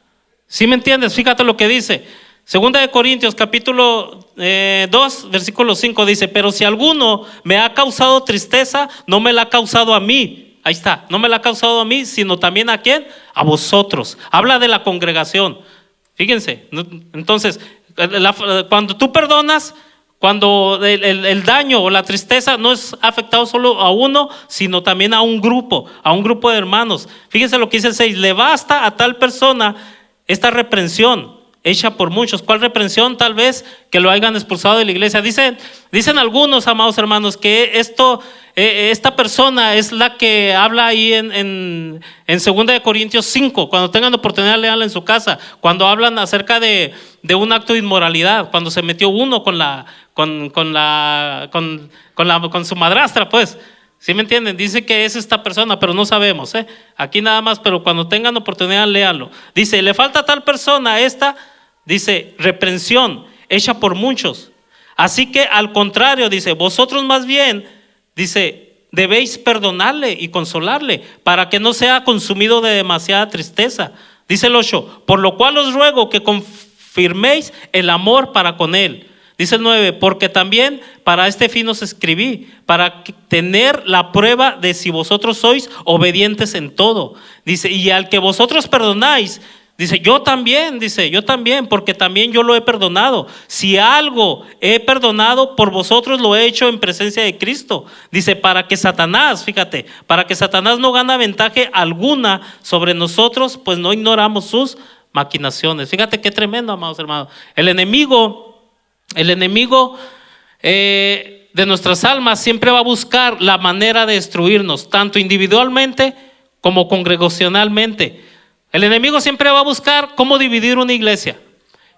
¿Sí me entiendes? Fíjate lo que dice 2 Corintios capítulo 2 versículo 5 dice: pero si alguno me ha causado tristeza, no me la ha causado a mí. Ahí está, no me la ha causado a mí, sino también a quién, a vosotros. Habla de la congregación. Fíjense, entonces cuando tú perdonas, cuando el daño o la tristeza no es afectado solo a uno, sino también a un grupo de hermanos. Fíjense lo que dice el 6: le basta a tal persona esta reprensión hecha por muchos. ¿Cuál reprensión? Tal vez que lo hayan expulsado de la iglesia. Dicen algunos, amados hermanos, que esta persona es la que habla ahí en 2 Corintios 5. Cuando tengan oportunidad, leanla en su casa. Cuando hablan acerca de un acto de inmoralidad, cuando se metió uno con su madrastra, pues. ¿Sí me entienden? Dice que es esta persona, pero no sabemos, aquí nada más, pero cuando tengan oportunidad, léanlo. Dice: le falta a tal persona dice, reprensión hecha por muchos. Así que al contrario, dice, vosotros más bien, dice, debéis perdonarle y consolarle, para que no sea consumido de demasiada tristeza. Dice el 8: por lo cual os ruego que confirméis el amor para con él. Dice el 9: porque también para este fin os escribí, para tener la prueba de si vosotros sois obedientes en todo. Dice: y al que vosotros perdonáis, dice, yo también, porque también yo lo he perdonado. Si algo he perdonado, por vosotros lo he hecho en presencia de Cristo. Dice, para que Satanás no gane ventaja alguna sobre nosotros, pues no ignoramos sus maquinaciones. Fíjate qué tremendo, amados hermanos. El enemigo de nuestras almas siempre va a buscar la manera de destruirnos, tanto individualmente como congregacionalmente. El enemigo siempre va a buscar cómo dividir una iglesia.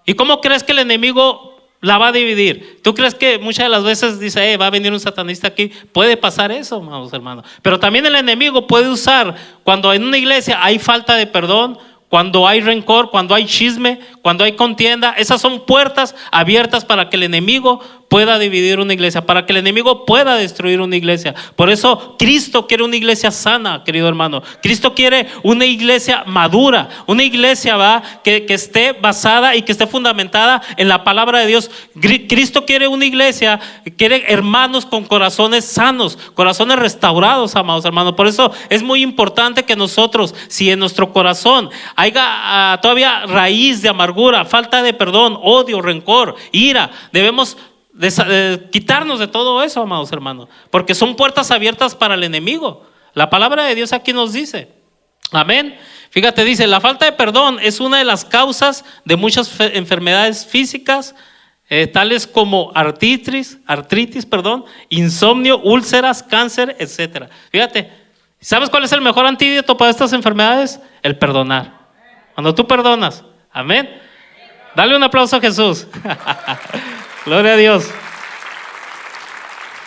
¿Y cómo crees que el enemigo la va a dividir? ¿Tú crees que muchas de las veces dice, va a venir un satanista aquí? Puede pasar eso, hermanos. Pero también el enemigo puede usar, cuando en una iglesia hay falta de perdón, cuando hay rencor, cuando hay chisme, cuando hay contienda. Esas son puertas abiertas para que el enemigo pueda dividir una iglesia, para que el enemigo pueda destruir una iglesia. Por eso Cristo quiere una iglesia sana, querido hermano. Cristo quiere una iglesia madura, una iglesia que esté basada y que esté fundamentada en la palabra de Dios. Cristo quiere una iglesia, quiere hermanos con corazones sanos, corazones restaurados, amados hermanos. Por eso es muy importante que nosotros, si en nuestro corazón haya todavía raíz de amargura, falta de perdón, odio, rencor, ira, debemos quitarnos de todo eso, amados hermanos, porque son puertas abiertas para el enemigo. La palabra de Dios aquí nos dice, amén. Fíjate, dice, la falta de perdón es una de las causas de muchas enfermedades físicas, tales como artritis, insomnio, úlceras, cáncer, etcétera. Fíjate, ¿sabes cuál es el mejor antídoto para estas enfermedades? El perdonar. Cuando tú perdonas, amén. Dale un aplauso a Jesús. Gloria a Dios.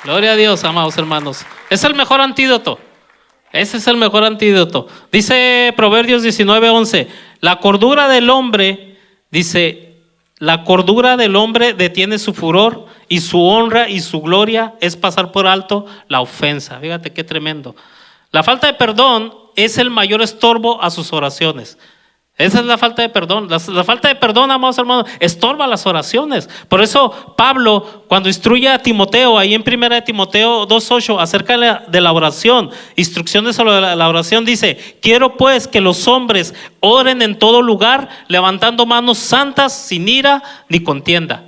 Gloria a Dios, amados hermanos. Es el mejor antídoto. Ese es el mejor antídoto. Dice Proverbios 19:11, la cordura del hombre, dice, la cordura del hombre detiene su furor y su honra y su gloria es pasar por alto la ofensa. Fíjate qué tremendo. La falta de perdón es el mayor estorbo a sus oraciones. Esa es la falta de perdón. La falta de perdón, amados hermanos, estorba las oraciones. Por eso Pablo, cuando instruye a Timoteo, ahí en 1 Timoteo 2:8, acerca de la oración, instrucciones sobre la oración, dice, quiero pues que los hombres oren en todo lugar, levantando manos santas, sin ira ni contienda.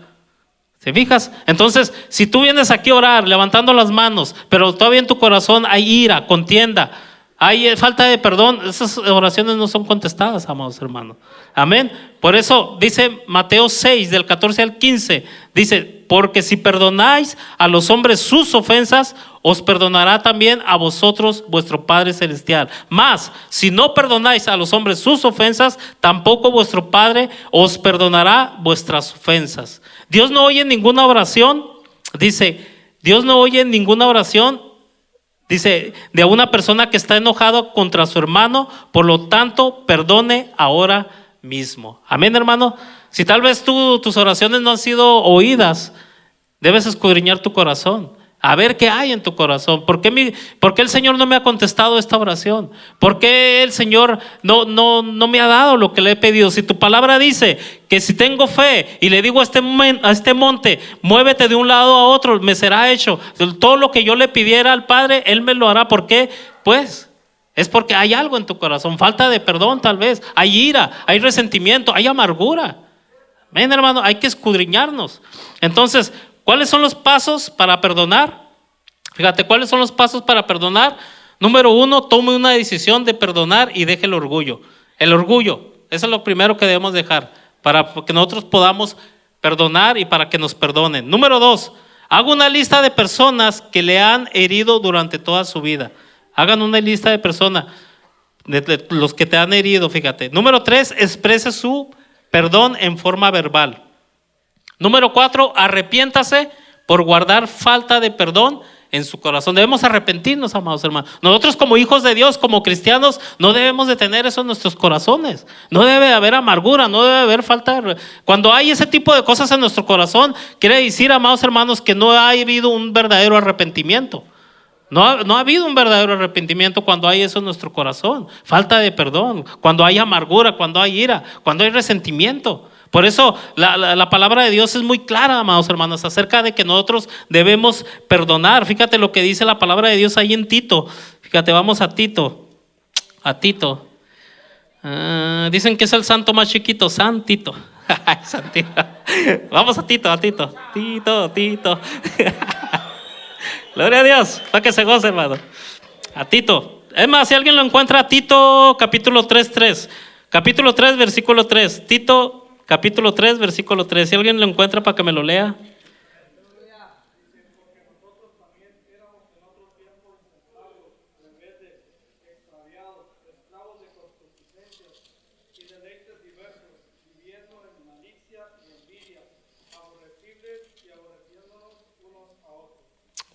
¿Te fijas? Entonces, si tú vienes aquí a orar, levantando las manos, pero todavía en tu corazón hay ira, contienda, hay falta de perdón, esas oraciones no son contestadas, amados hermanos. Amén. Por eso dice Mateo 6, del 14 al 15, dice, porque si perdonáis a los hombres sus ofensas, os perdonará también a vosotros vuestro Padre Celestial. Mas, si no perdonáis a los hombres sus ofensas, tampoco vuestro Padre os perdonará vuestras ofensas. Dios no oye ninguna oración, dice, Dios no oye ninguna oración, dice, de una persona que está enojado contra su hermano, por lo tanto, perdone ahora mismo. Amén, hermano. Si tal vez tus oraciones no han sido oídas, debes escudriñar tu corazón, a ver qué hay en tu corazón. ¿Por qué el Señor no me ha contestado esta oración? ¿Por qué el Señor no me ha dado lo que le he pedido? Si tu palabra dice que si tengo fe y le digo a este monte, muévete de un lado a otro, me será hecho. Todo lo que yo le pidiera al Padre, Él me lo hará. ¿Por qué? Pues es porque hay algo en tu corazón, falta de perdón tal vez, hay ira, hay resentimiento, hay amargura. Ven, hermano, hay que escudriñarnos. Entonces, ¿cuáles son los pasos para perdonar? Fíjate, ¿cuáles son los pasos para perdonar? Número 1, tome una decisión de perdonar y deje el orgullo. El orgullo, eso es lo primero que debemos dejar para que nosotros podamos perdonar y para que nos perdonen. Número 2, haga una lista de personas que le han herido durante toda su vida. Hagan una lista de personas, de los que te han herido, fíjate. Número 3, exprese su perdón en forma verbal. Número 4, arrepiéntase por guardar falta de perdón en su corazón. Debemos arrepentirnos, amados hermanos. Nosotros como hijos de Dios, como cristianos, no debemos de tener eso en nuestros corazones. No debe haber amargura, no debe haber falta de... Cuando hay ese tipo de cosas en nuestro corazón, quiere decir, amados hermanos, que no ha habido un verdadero arrepentimiento. No ha habido un verdadero arrepentimiento cuando hay eso en nuestro corazón. Falta de perdón, cuando hay amargura, cuando hay ira, cuando hay resentimiento. Por eso la palabra de Dios es muy clara, amados hermanos, acerca de que nosotros debemos perdonar. Fíjate lo que dice la palabra de Dios ahí en Tito. Fíjate, vamos a Tito. Dicen que es el santo más chiquito, San Tito. Vamos a Tito. Tito. Gloria a Dios, para que se goce, hermano. A Tito. Es más, si alguien lo encuentra, Tito capítulo 3:3. Capítulo 3, versículo 3. Tito capítulo 3, versículo 3. Si alguien lo encuentra para que me lo lea.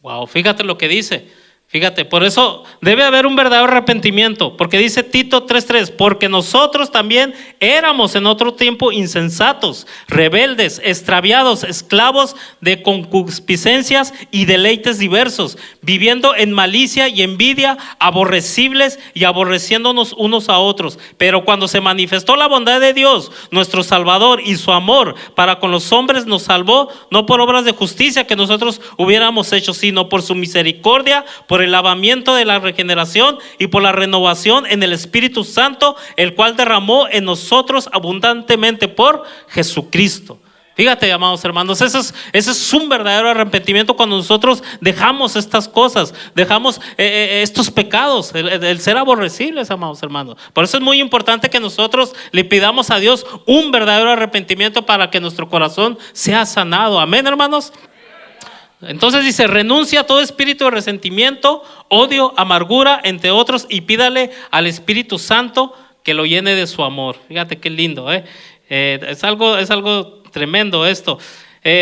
Wow, fíjate lo que dice. Fíjate, por eso debe haber un verdadero arrepentimiento, porque dice Tito 3:3, porque nosotros también éramos en otro tiempo insensatos, rebeldes, extraviados, esclavos de concupiscencias y deleites diversos, viviendo en malicia y envidia, aborrecibles y aborreciéndonos unos a otros. Pero cuando se manifestó la bondad de Dios, nuestro Salvador, y su amor para con los hombres, nos salvó, no por obras de justicia que nosotros hubiéramos hecho, sino por su misericordia, por el lavamiento de la regeneración y por la renovación en el Espíritu Santo, el cual derramó en nosotros abundantemente por Jesucristo. Fíjate, amados hermanos, ese es un verdadero arrepentimiento, cuando nosotros dejamos estas cosas, dejamos estos pecados, el ser aborrecibles, amados hermanos. Por eso es muy importante que nosotros le pidamos a Dios un verdadero arrepentimiento para que nuestro corazón sea sanado. Amén, hermanos. Entonces dice, renuncia a todo espíritu de resentimiento, odio, amargura, entre otros, y pídale al Espíritu Santo que lo llene de su amor. Fíjate qué lindo, es algo tremendo esto.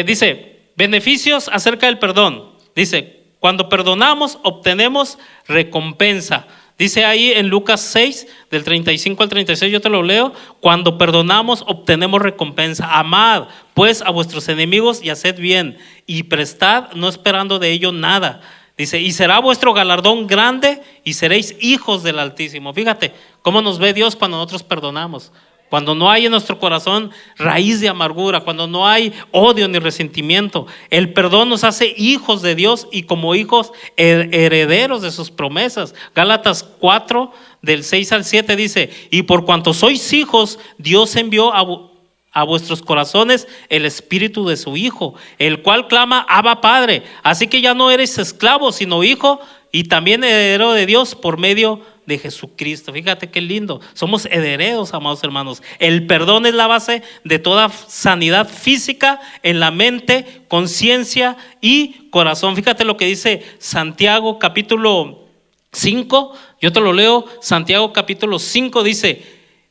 Dice, beneficios acerca del perdón. Dice, cuando perdonamos obtenemos recompensa. Dice ahí en Lucas 6, del 35 al 36, yo te lo leo. Cuando perdonamos obtenemos recompensa. Amad pues a vuestros enemigos y haced bien, y prestad no esperando de ello nada. Dice, y será vuestro galardón grande y seréis hijos del Altísimo. Fíjate cómo nos ve Dios cuando nosotros perdonamos. Cuando no hay en nuestro corazón raíz de amargura, cuando no hay odio ni resentimiento, el perdón nos hace hijos de Dios y como hijos herederos de sus promesas. Gálatas 4, del 6 al 7 dice, y por cuanto sois hijos, Dios envió a vuestros corazones el Espíritu de su Hijo, el cual clama, Abba Padre. Así que ya no eres esclavo, sino hijo, y también heredero de Dios por medio de Jesucristo. Fíjate qué lindo, somos herederos, amados hermanos. El perdón es la base de toda sanidad física en la mente, conciencia y corazón. Fíjate lo que dice Santiago capítulo 5, yo te lo leo. Santiago capítulo 5 dice,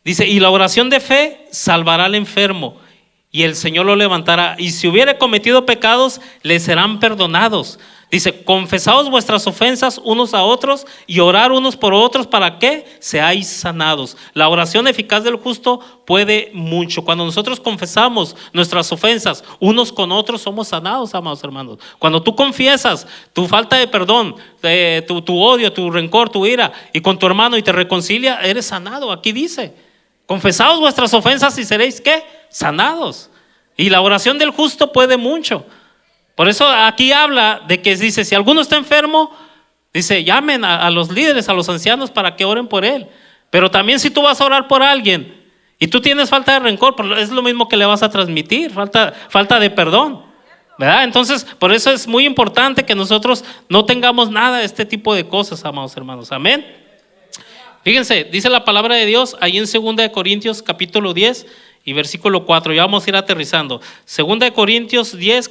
y la oración de fe salvará al enfermo y el Señor lo levantará, y si hubiere cometido pecados le serán perdonados. Dice, confesaos vuestras ofensas unos a otros y orar unos por otros para que seáis sanados. La oración eficaz del justo puede mucho. Cuando nosotros confesamos nuestras ofensas unos con otros, somos sanados, amados hermanos. Cuando tú confiesas tu falta de perdón, tu odio, tu rencor, tu ira, y con tu hermano y te reconcilia, eres sanado. Aquí dice, confesaos vuestras ofensas y seréis ¿qué? Sanados. Y la oración del justo puede mucho. Por eso aquí habla de que dice, si alguno está enfermo, dice, llamen a los líderes, a los ancianos para que oren por él. Pero también si tú vas a orar por alguien y tú tienes falta de rencor, es lo mismo que le vas a transmitir, falta de perdón, ¿verdad? Entonces, por eso es muy importante que nosotros no tengamos nada de este tipo de cosas, amados hermanos. Amén. Fíjense, dice la palabra de Dios ahí en 2 Corintios capítulo 10 y versículo 4, ya vamos a ir aterrizando. 2 Corintios 10,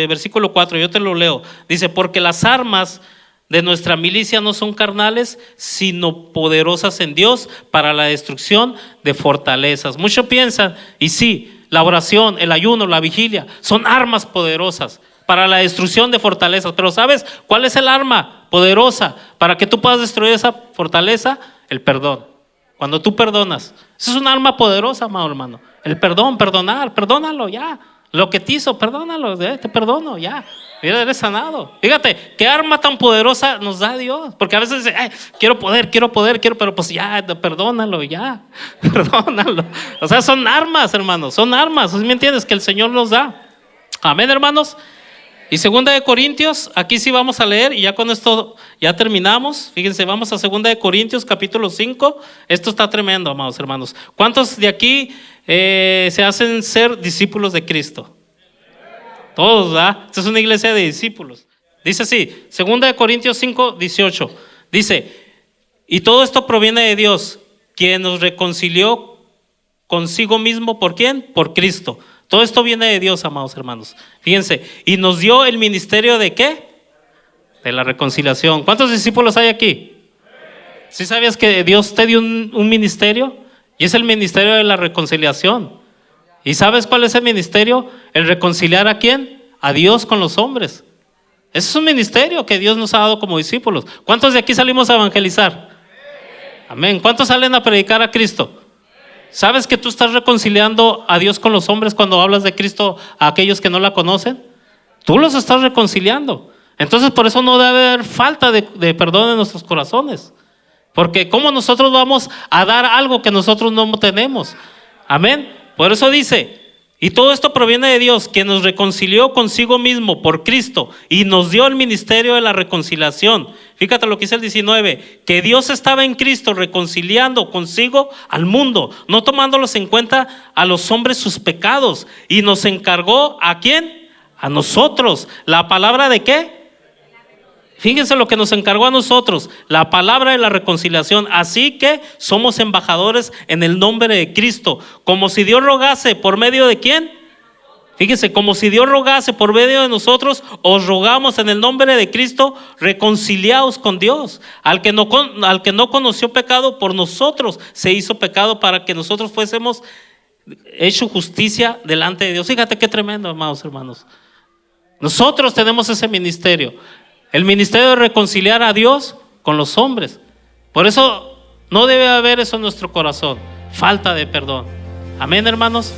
versículo 4, yo te lo leo. Dice, porque las armas de nuestra milicia no son carnales, sino poderosas en Dios para la destrucción de fortalezas. Muchos piensan, y sí, la oración, el ayuno, la vigilia, son armas poderosas para la destrucción de fortalezas. Pero ¿sabes cuál es el arma poderosa para que tú puedas destruir esa fortaleza? El perdón. Cuando tú perdonas, eso es un arma poderosa, amado hermano. El perdón, perdónalo ya. Lo que te hizo, perdónalo, te perdono ya. Mira, eres sanado. Fíjate, qué arma tan poderosa nos da Dios. Porque a veces dice, quiero poder, pero pues ya, perdónalo ya. Perdónalo. O sea, son armas, hermanos, son armas. ¿Sí me entiendes? Que el Señor nos da. Amén, hermanos. Y 2 Corintios, aquí sí vamos a leer y ya con esto ya terminamos. Fíjense, vamos a 2 Corintios capítulo 5. Esto está tremendo, amados hermanos. ¿Cuántos de aquí se hacen ser discípulos de Cristo? Todos, ¿verdad? Esta es una iglesia de discípulos. Dice así, 2 Corintios 5, 18. Dice, y todo esto proviene de Dios, quien nos reconcilió consigo mismo. ¿Por quién? Por Cristo. Todo esto viene de Dios, amados hermanos. Fíjense, y nos dio el ministerio de ¿qué? De la reconciliación. ¿Cuántos discípulos hay aquí? ¿Sí sabías que Dios te dio un ministerio? Y es el ministerio de la reconciliación. ¿Y sabes cuál es el ministerio? El reconciliar ¿a quién? A Dios con los hombres. Ese es un ministerio que Dios nos ha dado como discípulos. ¿Cuántos de aquí salimos a evangelizar? Amén. ¿Cuántos salen a predicar a Cristo? ¿Sabes que tú estás reconciliando a Dios con los hombres cuando hablas de Cristo a aquellos que no la conocen? Tú los estás reconciliando. Entonces por eso no debe haber falta de perdón en nuestros corazones. Porque ¿cómo nosotros vamos a dar algo que nosotros no tenemos? Amén. Por eso dice, y todo esto proviene de Dios, que nos reconcilió consigo mismo por Cristo y nos dio el ministerio de la reconciliación. Fíjate lo que dice el 19, que Dios estaba en Cristo reconciliando consigo al mundo, no tomándolos en cuenta a los hombres sus pecados, y nos encargó ¿a quién? A nosotros. ¿La palabra de qué? Fíjense lo que nos encargó a nosotros, la palabra de la reconciliación. Así que somos embajadores en el nombre de Cristo, como si Dios rogase por medio de ¿quién? Fíjense, como si Dios rogase por medio de nosotros, os rogamos en el nombre de Cristo, reconciliaos con Dios. Al que no conoció pecado, por nosotros se hizo pecado para que nosotros fuésemos hecho justicia delante de Dios. Fíjate qué tremendo, amados hermanos. Nosotros tenemos ese ministerio. El ministerio de reconciliar a Dios con los hombres. Por eso no debe haber eso en nuestro corazón, falta de perdón. Amén, hermanos.